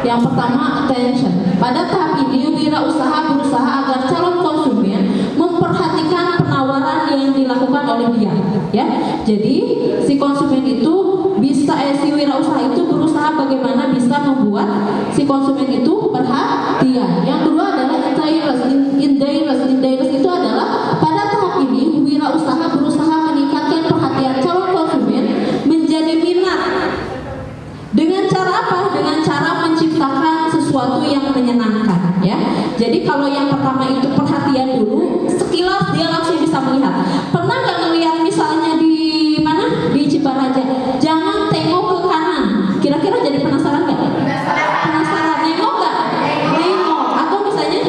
Yang pertama attention. Pada tahap ini wirausaha berusaha agar calon konsumen memperhatikan penawaran yang dilakukan oleh dia. Ya, jadi si konsumen itu bisa, si wirausaha itu berusaha bagaimana bisa membuat si konsumen itu perhatian. Yang kedua adalah interest itu adalah pada tahap ini wirausaha berusaha meningkatkan perhatian calon konsumen menjadi minat. Dengan cara apa? Dengan cara menciptakan sesuatu yang menyenangkan, ya. Jadi kalau yang pertama itu perhatian dulu, sekilas dia langsung bisa melihat. Pernah nggak ngelihat misalnya di mana? Di Ciparaja, jangan tengok ke kanan. Kira-kira jadi penasaran nggak? Penasaran, nengok nggak? Nengok. Atau misalnya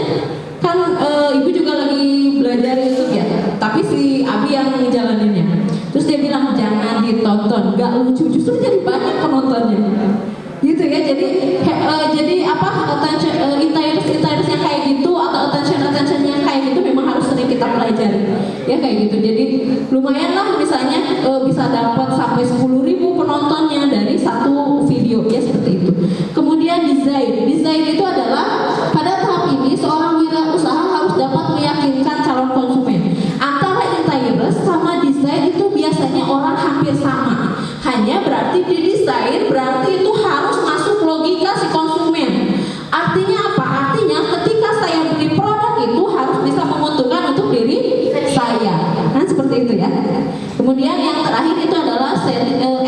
kan ibu juga lagi belajar YouTube ya, tapi si Abi yang ngejalaninnya. Terus dia bilang jangan ditonton, nggak lucu, justru jadi banyak penontonnya, gitu ya. Jadi apa, attention, interest yang kayak gitu atau attention yang kayak gitu memang harus sering kita pelajari, ya, kayak gitu. Jadi lumayan lah, misalnya bisa dapat sampai 10.000 penontonnya dari satu video, ya, seperti itu. Kemudian design itu adalah pada tahap ini seorang wirausaha harus dapat meyakinkan calon konsumen. Antara interest sama desain itu biasanya orang hampir sama. Hanya berarti di desain berarti itu harus masuk logika si konsumen. Artinya apa? Artinya ketika saya beli produk itu harus bisa menguntungkan untuk diri saya. Kan seperti itu ya. Kemudian yang terakhir itu adalah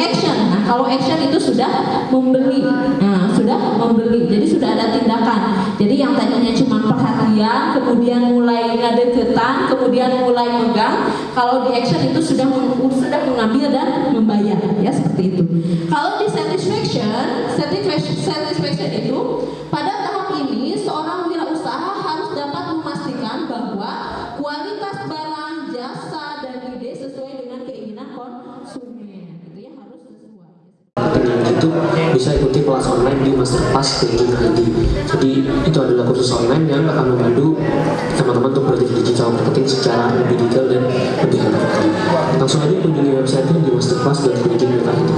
action. Nah, kalau action itu sudah membeli. Nah, sudah membeli. Jadi sudah ada tindakan. Jadi yang tadinya cuma perhatian, kemudian mulai ngadeketan, kemudian mulai megang. Kalau di action itu sudah mengambil dan membayar, ya, seperti itu. Kalau di satisfaction itu pada tahap ini seorang wirausaha harus dapat memastikan bahwa kualitas barang, jasa, dan ide sesuai dengan keinginan konsumen. Itu ya, harus sesuai. Itu bisa ikuti kelas online di Masterclass Penjun ID. Jadi itu adalah kursus online yang akan membantu teman-teman untuk belajar digital marketing secara lebih detail dan lebih hemat. Langsung aja kunjungi website di masterclass.penjun.id.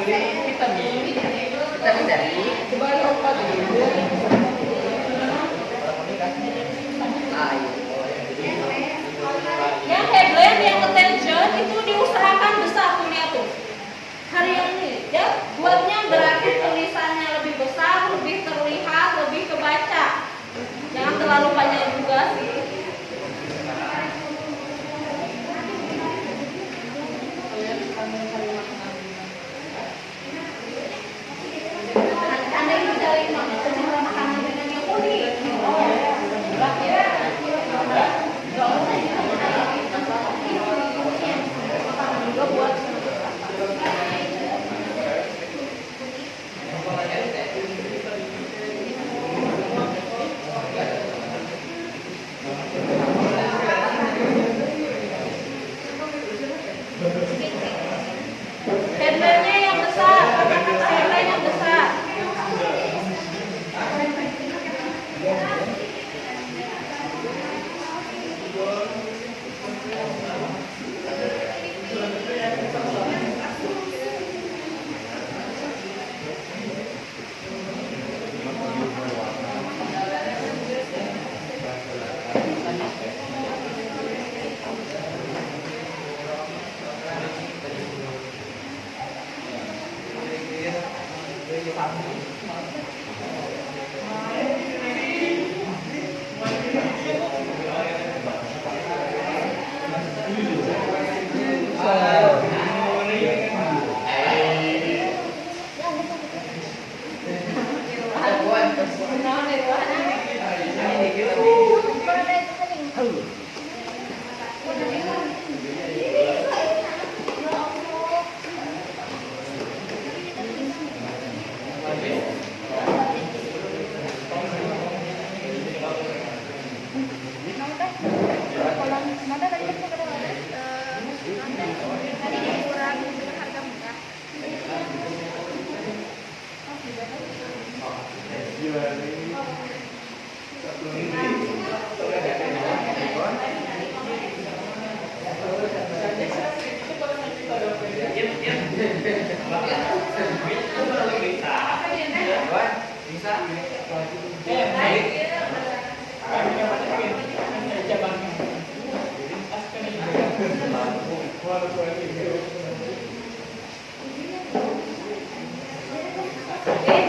Vitamin dari Yang headline, yang attention itu diusahakan besar kuliah tuh. Hari ini ya buatnya berarti tulisannya lebih besar, lebih terlihat, lebih kebaca. Jangan terlalu banyak juga sih. Anda ini cari makanan dengan yang unik. Juga buat headline-nya yang besar, headline yang besar.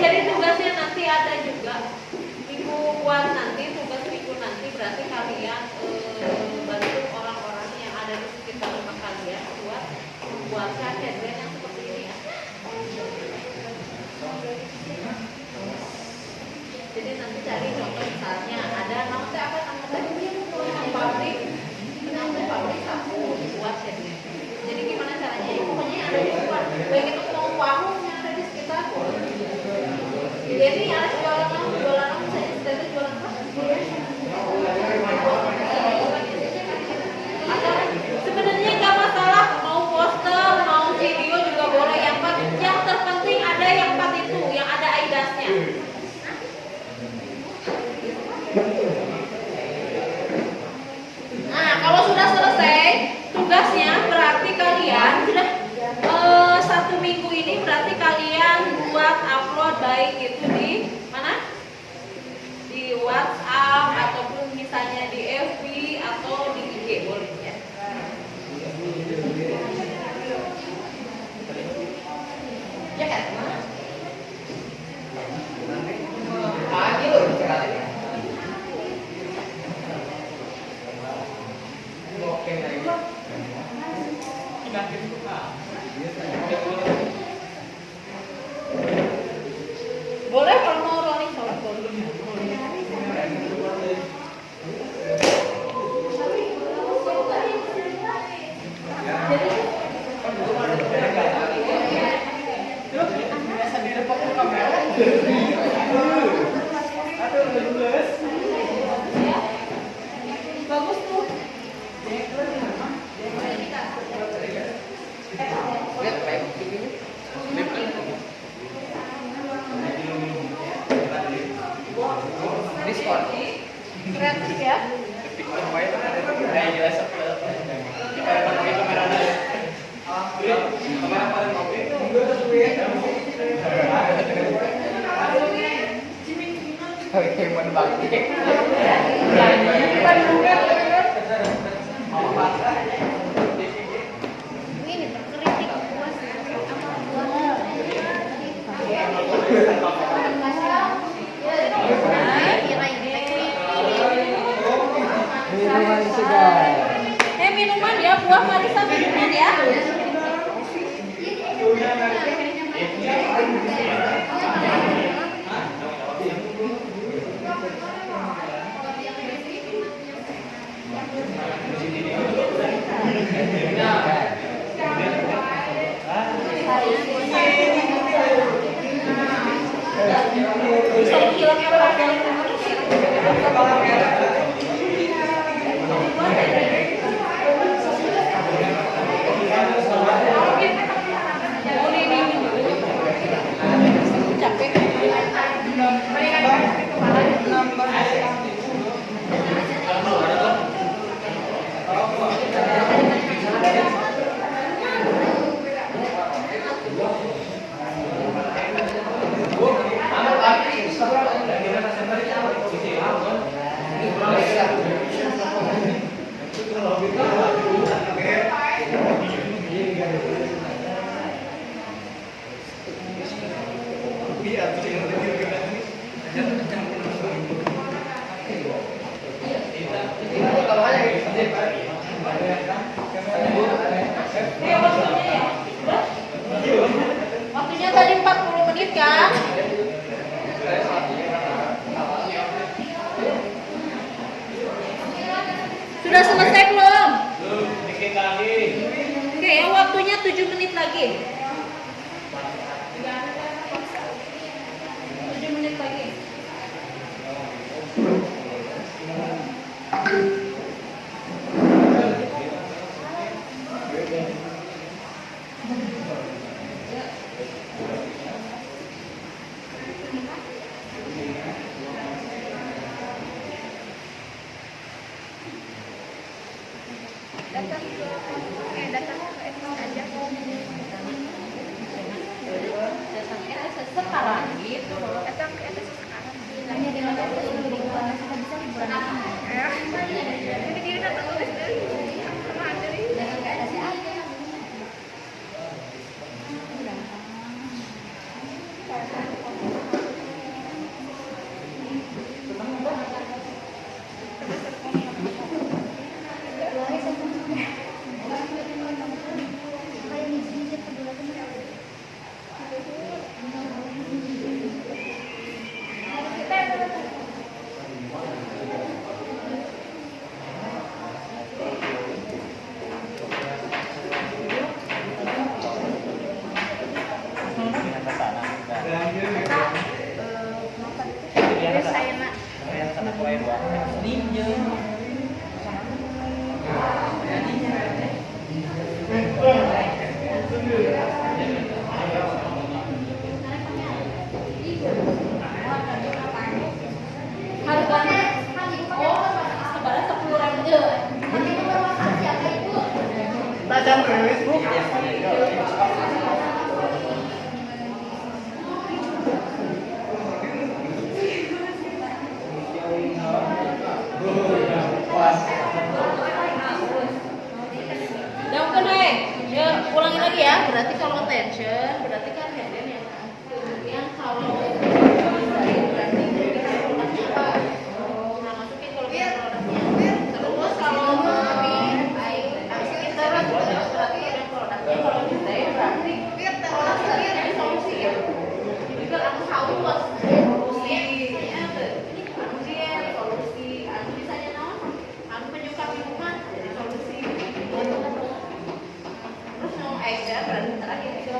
Jadi tugasnya nanti ada juga minggu buat nanti, tugas minggu nanti berarti kalian bantu orang-orang yang ada di sekitar rumah kalian buat membuatkan headline yang seperti ini ya. Jadi nanti cari contoh misalnya ada namanya apa namanya pabrik, namanya pabrik sapu buat headline. Jadi gimana caranya? Ya, pokoknya yang ada di luar, baik itu warung yang ada di sekitar. Jadi harus jualan apa saya itu jualan apa? Atau sebenarnya nggak masalah mau poster, mau video juga boleh. Yang terpenting ada yang 4 itu, yang ada aidasnya. Nah, kalau sudah selesai tugasnya berarti kalian sudah 1 minggu ini berarti kalian buat upload baik itu di mana? Di WhatsApp ataupun misalnya di FB atau di IG boleh ya. Ya kan? Boleh kalau mau rolling sholat boleh. Bagus tuh. Diskon. Kreatif ya. Kamera paling oke. Oke, mau bagi. Ini terkritik puas sama buah. Minuman segar. Minuman ya, buah Marisa minuman ya. Waktunya tadi 40 menit kan? Sudah selesai belum? Dikit lagi. Oke, ya waktunya 7 menit lagi. 7 menit lagi. Sekarang gitu. Ulangin lagi ya, berarti kalau attention, berarti kan headline yang kalau berarti jadi produknya apa? Nah, masukin kalau produknya. Terus kalau masukin terus berarti ada produknya. Kalau kita berarti produknya ada solusi ya. Jadi kan aku tahu luas solusi, solusi, aku misalnya naon, aku penyuka minuman jadi solusi. Terus mau Aida berarti terakhir itu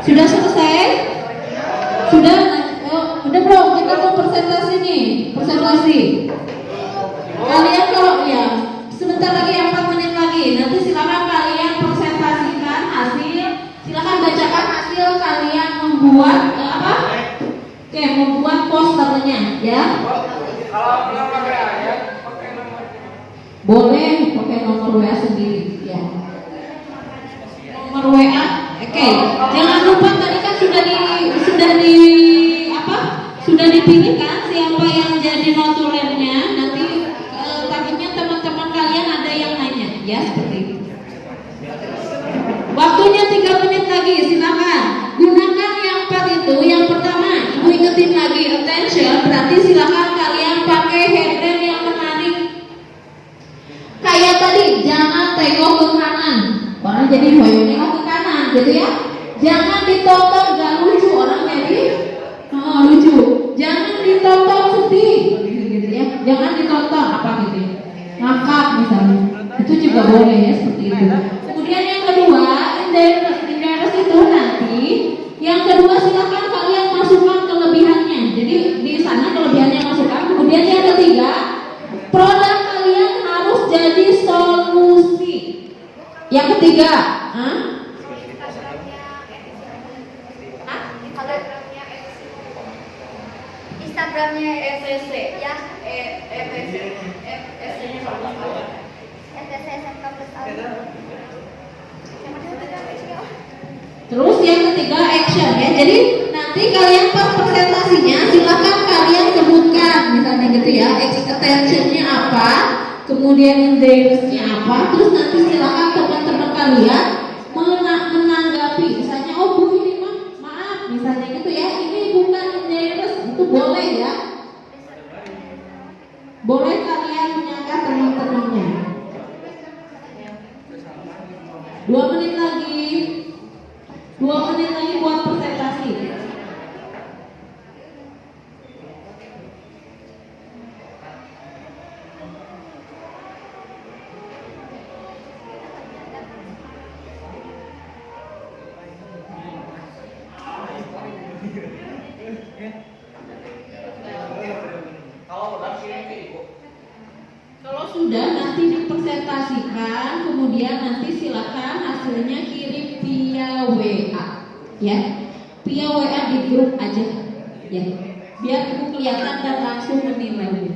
sudah selesai? Sudah? Udah bro, kita mau presentasi nih. Boleh pakai nomor WA sendiri ya. Nomor WA, oke. Jangan lupa tadi kan sudah dipilih kan siapa yang jadi notulernya. Nanti takutnya teman-teman kalian ada yang nanya, ya seperti itu. Waktunya 3 menit lagi, silakan. Gunakan yang 4 itu. Yang pertama, ibu ingetin lagi attention. Berarti silakan kalian pakai headband yang menarik. Kayak tadi, jangan tengok ke kanan. Orang jadi hoyo nengok ke kanan, gitu ya. Jangan ditonton, gak lucu orang jadi lucu. Jangan ditonton sedih, gitu ya. Jangan ditonton apa gitu ya. Ngakak misalnya. Itu juga boleh ya seperti itu. Kemudian yang kedua, indirect itu nanti. Yang kedua silakan kalian masukkan kelebihannya. Jadi di sana kelebihannya masukkan. Kemudian yang ketiga, produk kalian harus jadi solusi. Yang ketiga, Instagramnya FSC ya, FSC SMK plus terus yang ketiga action ya. Jadi nanti kalian pas presentasinya silakan kalian sebutkan misalnya gitu ya, attention-nya apa, kemudian interest-nya apa, terus nanti silakan teman-teman kalian menanggapi. Misalnya oh Bu ini maaf misalnya gitu ya, ini bukan interest, itu boleh ya. Boleh kalian menyangka teman-temannya. 2 menit lagi. 2 menit lagi buat presentasi. Kalau sudah nanti dipresentasikan, kemudian nanti silakan hasilnya kirim via WA, ya, via WA di grup aja, ya, biar ibu kelihatan dan langsung menilainya.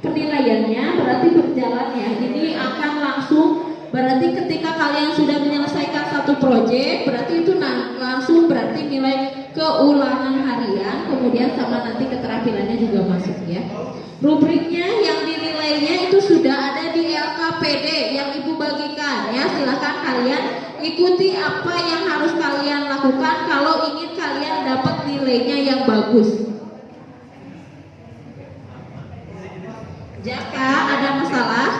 Penilaiannya berarti berjalan ya. Ini akan langsung berarti ketika kalian sudah menyelesaikan satu proyek, berarti itu langsung berarti nilai keulangan harian, kemudian sama nanti keterampilannya juga masuk ya. Rubriknya yang dinilainya itu sudah ada di LKPD yang ibu bagikan ya. Silakan kalian ikuti apa yang harus kalian lakukan kalau ingin kalian dapat nilainya yang bagus. Jaka ada masalah?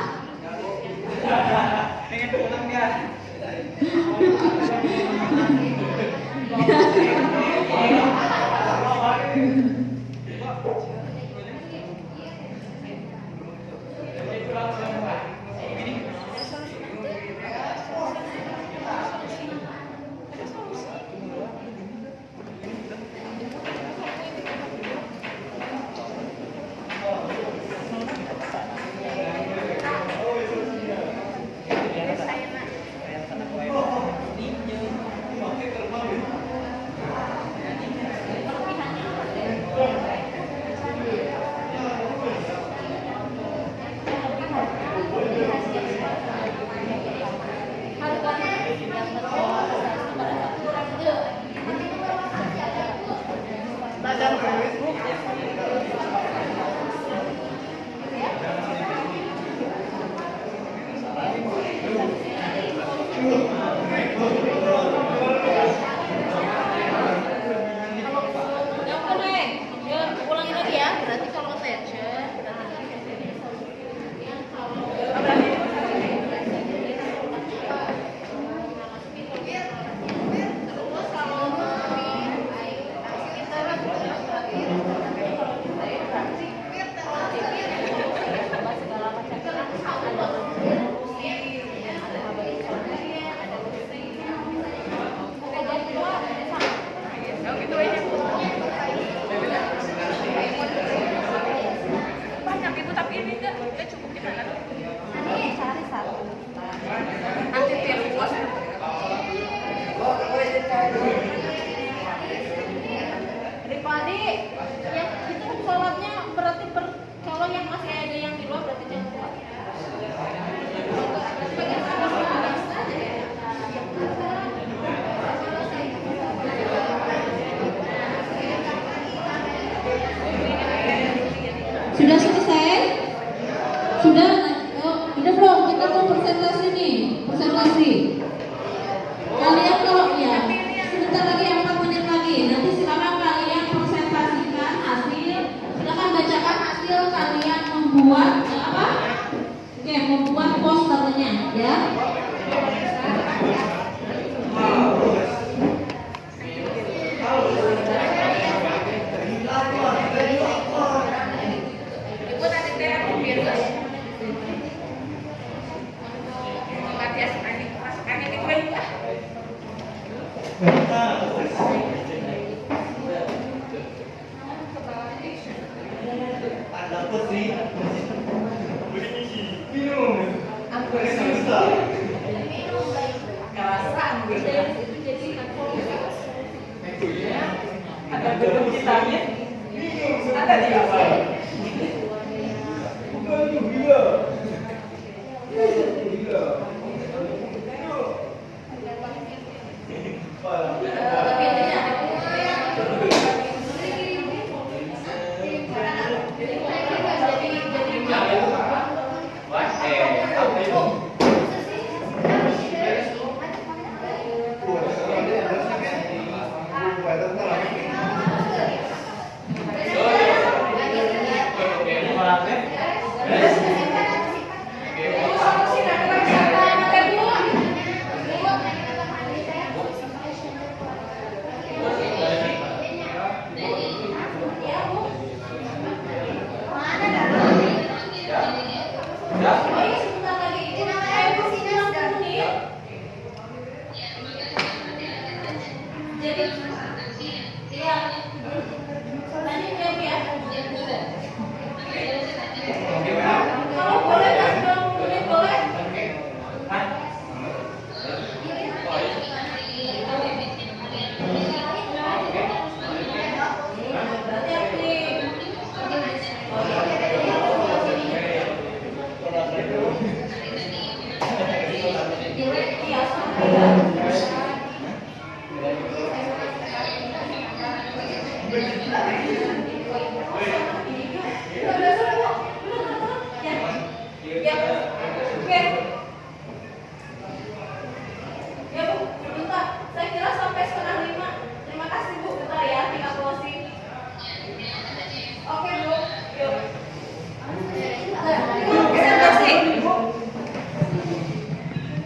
udah, udah belum? Kita mau presentasi nih, presentasi. Kalian kalau ya, sebentar lagi 4 menit lagi. Nanti silakan kalian presentasikan hasil. Silakan bacakan hasil kalian membuat apa? Oke, membuat posternya, ya. Ada gedung hitamnya. Ada di awal.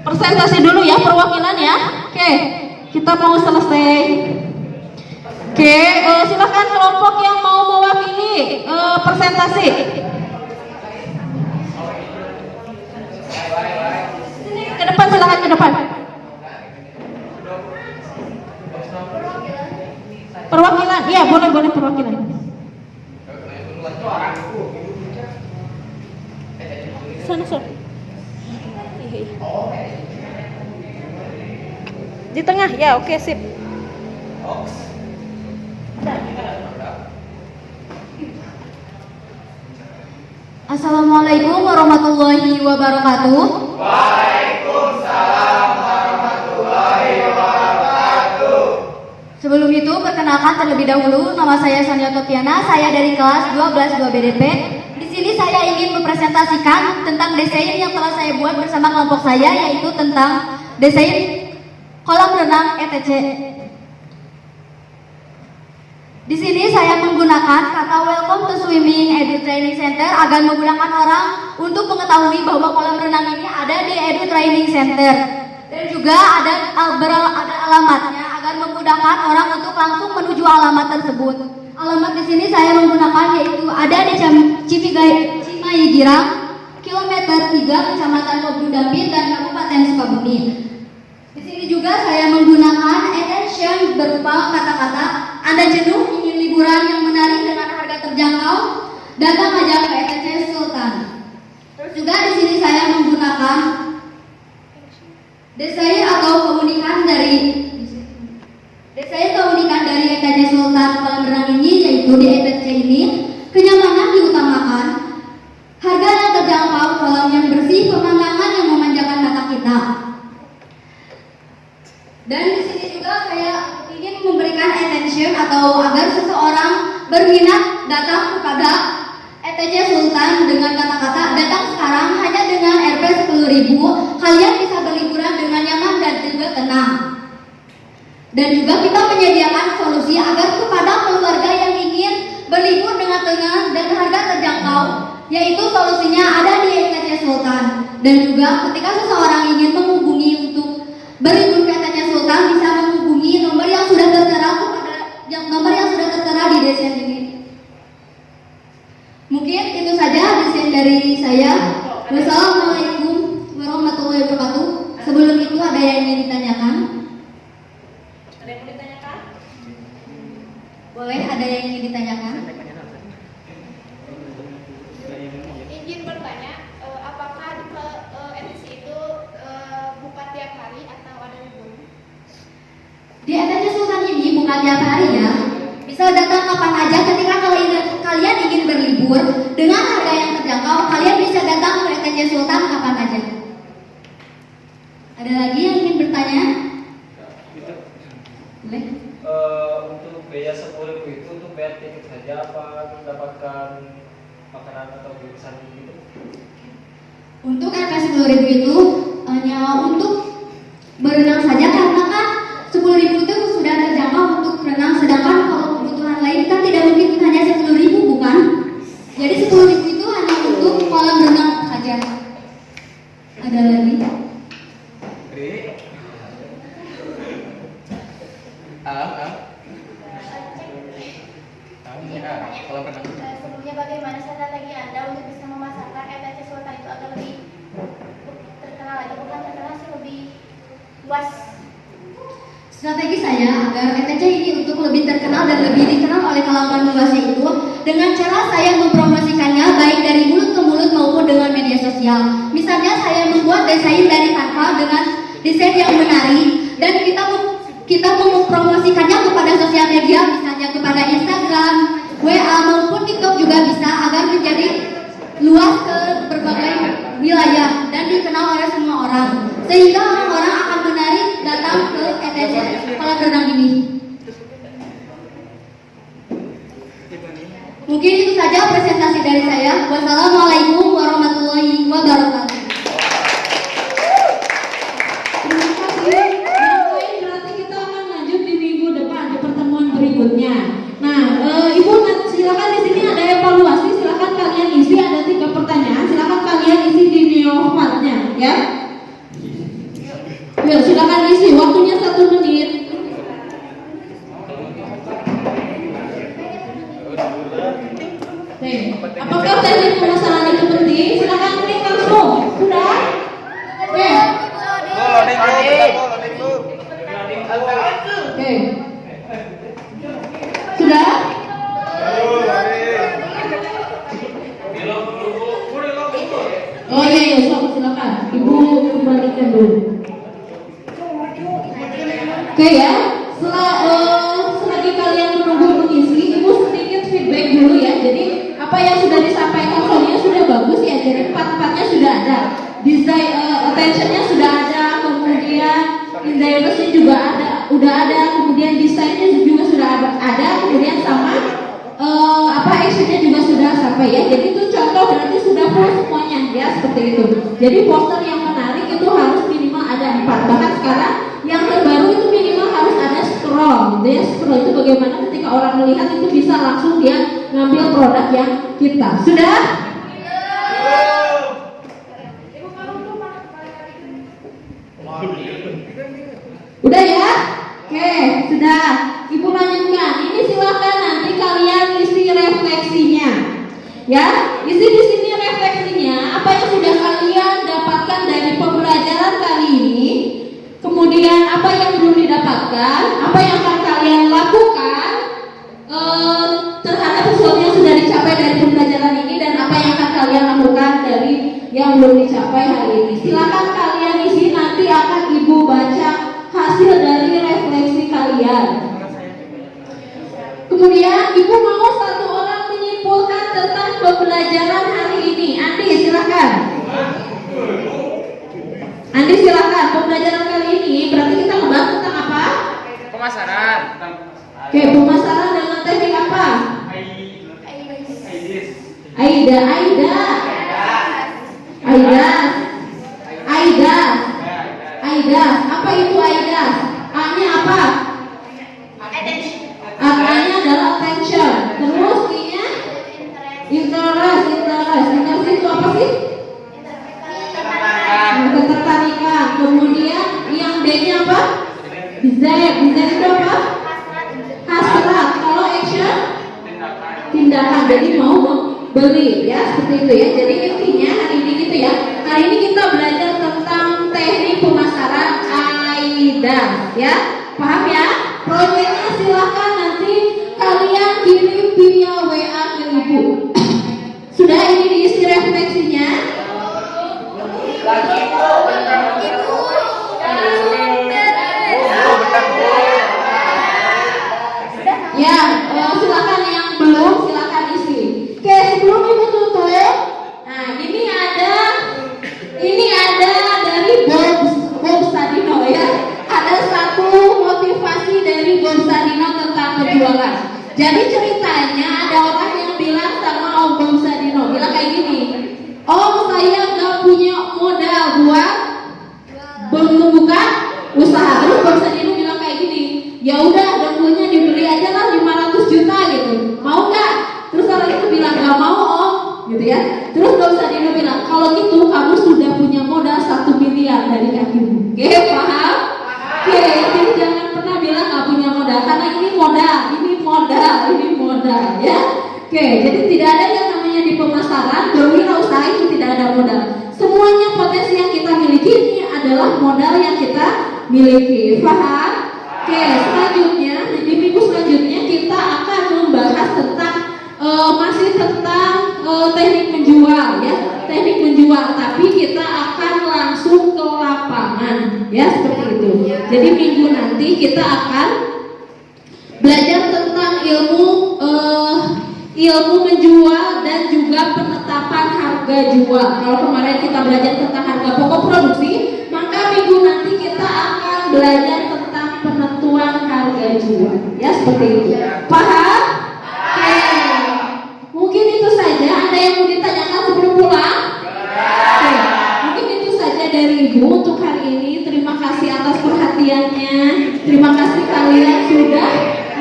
Presentasi dulu ya perwakilan ya. Oke, kita mau selesai. Oke, silakan kelompok yang mau mewakili presentasi. Ke depan, silakan ke depan. Perwakilan, iya boleh perwakilan. Sana. Di tengah ya, oke sip. Assalamualaikum warahmatullahi wabarakatuh. Waalaikumsalam warahmatullahi wabarakatuh. Sebelum itu perkenalkan terlebih dahulu, nama saya Sania Totiana, saya dari kelas 12 2 BDP. Di sini saya ingin mempresentasikan tentang desain yang telah saya buat bersama kelompok saya, yaitu tentang desain kolam renang ETC. Di sini saya menggunakan kata Welcome to Swimming Edu Training Center agar menggunakan orang untuk mengetahui bahwa kolam renang ini ada di Edu Training Center, dan juga ada alamatnya agar memudahkan orang untuk langsung menuju alamat tersebut. Alamat di sini saya menggunakan yaitu ada di Cimahi Girang, kilometer 3, Kecamatan Kobudambin dan Kabupaten Sukabumi. Di sini juga saya menggunakan attention berupa kata-kata Anda jenuh ingin liburan yang menarik dengan harga terjangkau, datang aja ke ETC Sultan. Terus juga di sini saya menggunakan desain atau keunikan dari ETC Sultan kolam renang ini, yaitu di ETC ini kenyamanan diutamakan, harga yang terjangkau, kolam yang bersih, pemandangan yang memanjakan mata kita. Dan di sini juga saya ingin memberikan attention atau agar seseorang berminat datang kepada ETC Sultan dengan kata-kata datang sekarang informasinya ada di ETC Sultan. Dan juga ketika seseorang ingin menghubungi untuk berlibur ke ETC Sultan bisa menghubungi nomor yang sudah tertera di desain ini. Mungkin itu saja desain dari saya. Wassalamualaikum warahmatullahi wabarakatuh. Sebelum itu ada yang ingin ditanyakan? Ada yang mau ditanyakan? Boleh, ada yang ingin ditanyakan? Izin bertanya, apakah ETC itu buka tiap hari atau ada libur? Di ETC Sultan ini bukan tiap hari ya. Bisa datang kapan aja ketika kalian ingin berlibur dengan harga yang terjangkau. Kalian bisa datang ke ETC Sultan kapan aja. Ada lagi yang ingin bertanya? Boleh? Untuk biaya 10.000 itu untuk bayar tiket saja apa mendapatkan makanan atau bingkisan gitu? Untuk RP 10.000 itu hanya untuk berenang saja karena kan 10.000 itu sudah terjangkau untuk berenang, sedangkan kalau kebutuhan lain kan tidak mungkin hanya 10.000 bukan? Jadi 10.000 itu hanya untuk kolam renang saja. Ada lagi? Sebelumnya bagaimana strategi Anda untuk bisa memasarkan ETC Sultan itu agar lebih terkenal lagi, bukan terkenal sih, lebih luas? Strategi saya agar ETC ini untuk lebih terkenal dan lebih dikenal oleh kalangan luas itu dengan cara saya mempromosikannya baik dari mulut ke mulut maupun dengan media sosial. Misalnya saya membuat desain dari Canva dengan desain yang menarik dan kita mempromosikannya kepada sosial media, misalnya kepada Instagram, WA maupun TikTok juga bisa agar menjadi luas ke berbagai wilayah dan dikenal oleh semua orang sehingga orang-orang akan menarik datang ke ETC kolam renang ini. Mungkin itu saja presentasi dari saya. Wassalamualaikum warahmatullahi wabarakatuh. Terima kasih. Yang lain berarti kita akan lanjut di minggu depan di pertemuan berikutnya. Nah, Ibu silakan di sini ada evaluasi. Silakan kalian isi, ada 3 pertanyaan. Silakan kalian isi di neofatnya, ya. Yuk, silakan isi. Waktunya 1 menit. Oke, apakah teknik pemasaran itu penting? Silakan klik langsung. Sudah? Oke. Oke. Sudah? Oh iya, silakan. Ibu kembalikan dulu. Oke ya. Selagi kalian menunggu mengisi, Ibu sedikit feedback dulu ya. Jadi apa yang sudah disampaikan soalnya sudah bagus ya. Jadi 4-4-nya sudah ada. Design attention-nya sudah ada, kemudian interestnya juga udah ada, kemudian desainnya juga sudah ada, kemudian sama actionnya juga sudah sampai ya. Jadi itu contoh berarti sudah full semuanya ya, seperti itu. Jadi poster yang menarik itu harus minimal ada 4. Bahkan sekarang yang terbaru itu minimal harus ada scroll gitu ya. Scroll itu bagaimana ketika orang melihat itu bisa langsung dia ngambil produk yang kita. Sudah? Udah ya? Oke, sudah. Ibu lanjutkan. Ini silakan nanti kalian isi refleksinya. Ya, isi di sini refleksinya apa yang sudah kalian dapatkan dari pembelajaran kali ini. Kemudian apa yang belum didapatkan, apa yang akan kalian lakukan terhadap sesuatu yang sudah dicapai dari pembelajaran ini dan apa yang akan kalian lakukan dari yang belum dicapai hari ini. Silakan kalian isi, nanti akan Ibu baca hasil dari refleksi kalian. Kemudian Ibu mau 1 orang menyimpulkan tentang pembelajaran hari ini. Andi silakan. Andi silakan. Pembelajaran kali ini berarti kita membahas tentang apa? Pemasaran. Oke, pemasaran dengan teknik apa? Aida. Apa itu Aida? A-nya apa? A-nya adalah attention. Terus I-nya interest itu apa sih? Z itu apa? Hasrat. Kalau action? Tindakan. Jadi mau beli ya, seperti itu ya. Jadi intinya hari ini gitu ya. Hari ini kita belajar tentang teknik pemasaran AIDA ya. Paham ya? Proyeknya silahkan nanti kalian kirim via WA ke ibu. Sudah ini diisi refleksinya? Ya, silakan yang belum silakan isi. Oke, sebelum ibu tutup, nah ini ada dari Bob Sadino ya. Ada satu motivasi dari Bob Sadino tentang penjualan. Jadi ceritanya ada orang yang bilang sama Om Bob Sadino, bilang kayak gini, Om saya nggak punya modal buat membuka usaha. Terus Bob Sadino bilang kayak gini, ya udah dengkulnya dibeli aja lah 500 juta gitu, mau nggak? Terus orang itu bilang nggak mau Om, gitu ya. Terus Bob Sadino bilang kalau gitu kamu sudah punya modal 1 miliar dari kakimu. Oke, paham? Oke, jadi jangan pernah bilang nggak punya modal karena ini modal ya. Oke, jadi tidak ada yang namanya di pemasaran berwirausaha itu tidak ada modal. Semuanya potensi yang kita miliki ini adalah modal yang kita miliki. Paham? Oke, selanjutnya di minggu selanjutnya kita akan membahas tentang masih tentang teknik menjual ya, teknik menjual. Tapi kita akan langsung ke lapangan ya, seperti itu. Jadi minggu nanti kita akan belajar tentang ilmu menjual dan juga penetapan harga jual. Kalau kemarin kita belajar tentang harga pokok produksi, maka minggu nanti kita akan belajar tentang penentuan harga jual. Ya, seperti itu. Paham? Oke. Mungkin itu saja. Ada yang mau ditanyakan sebelum pulang? Oke. Mungkin itu saja dari Ibu untuk hari ini. Terima kasih atas perhatiannya. Terima kasih kalian sudah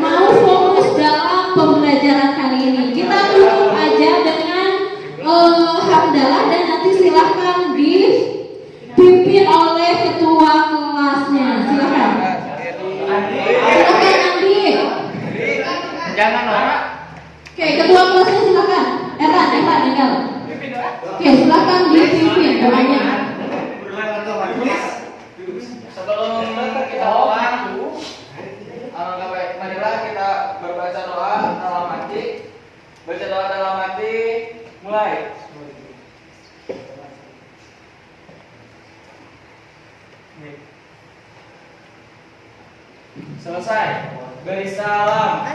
mau fokus dalam pembelajaran kali ini. Kita tutup aja dengan hamdalah dan nanti silahkan dipimpin oleh ketua kelasnya. Silahkan. Silahkan Andi. Jangan Nora. Oke, ketua kelasnya silahkan. Eran. Oke, silahkan dipimpin doanya. Sebelum kita pulang, marilah kita berbaca doa dalam hati. Baca doa dalam hati, mulai. Selesai. Beri salam.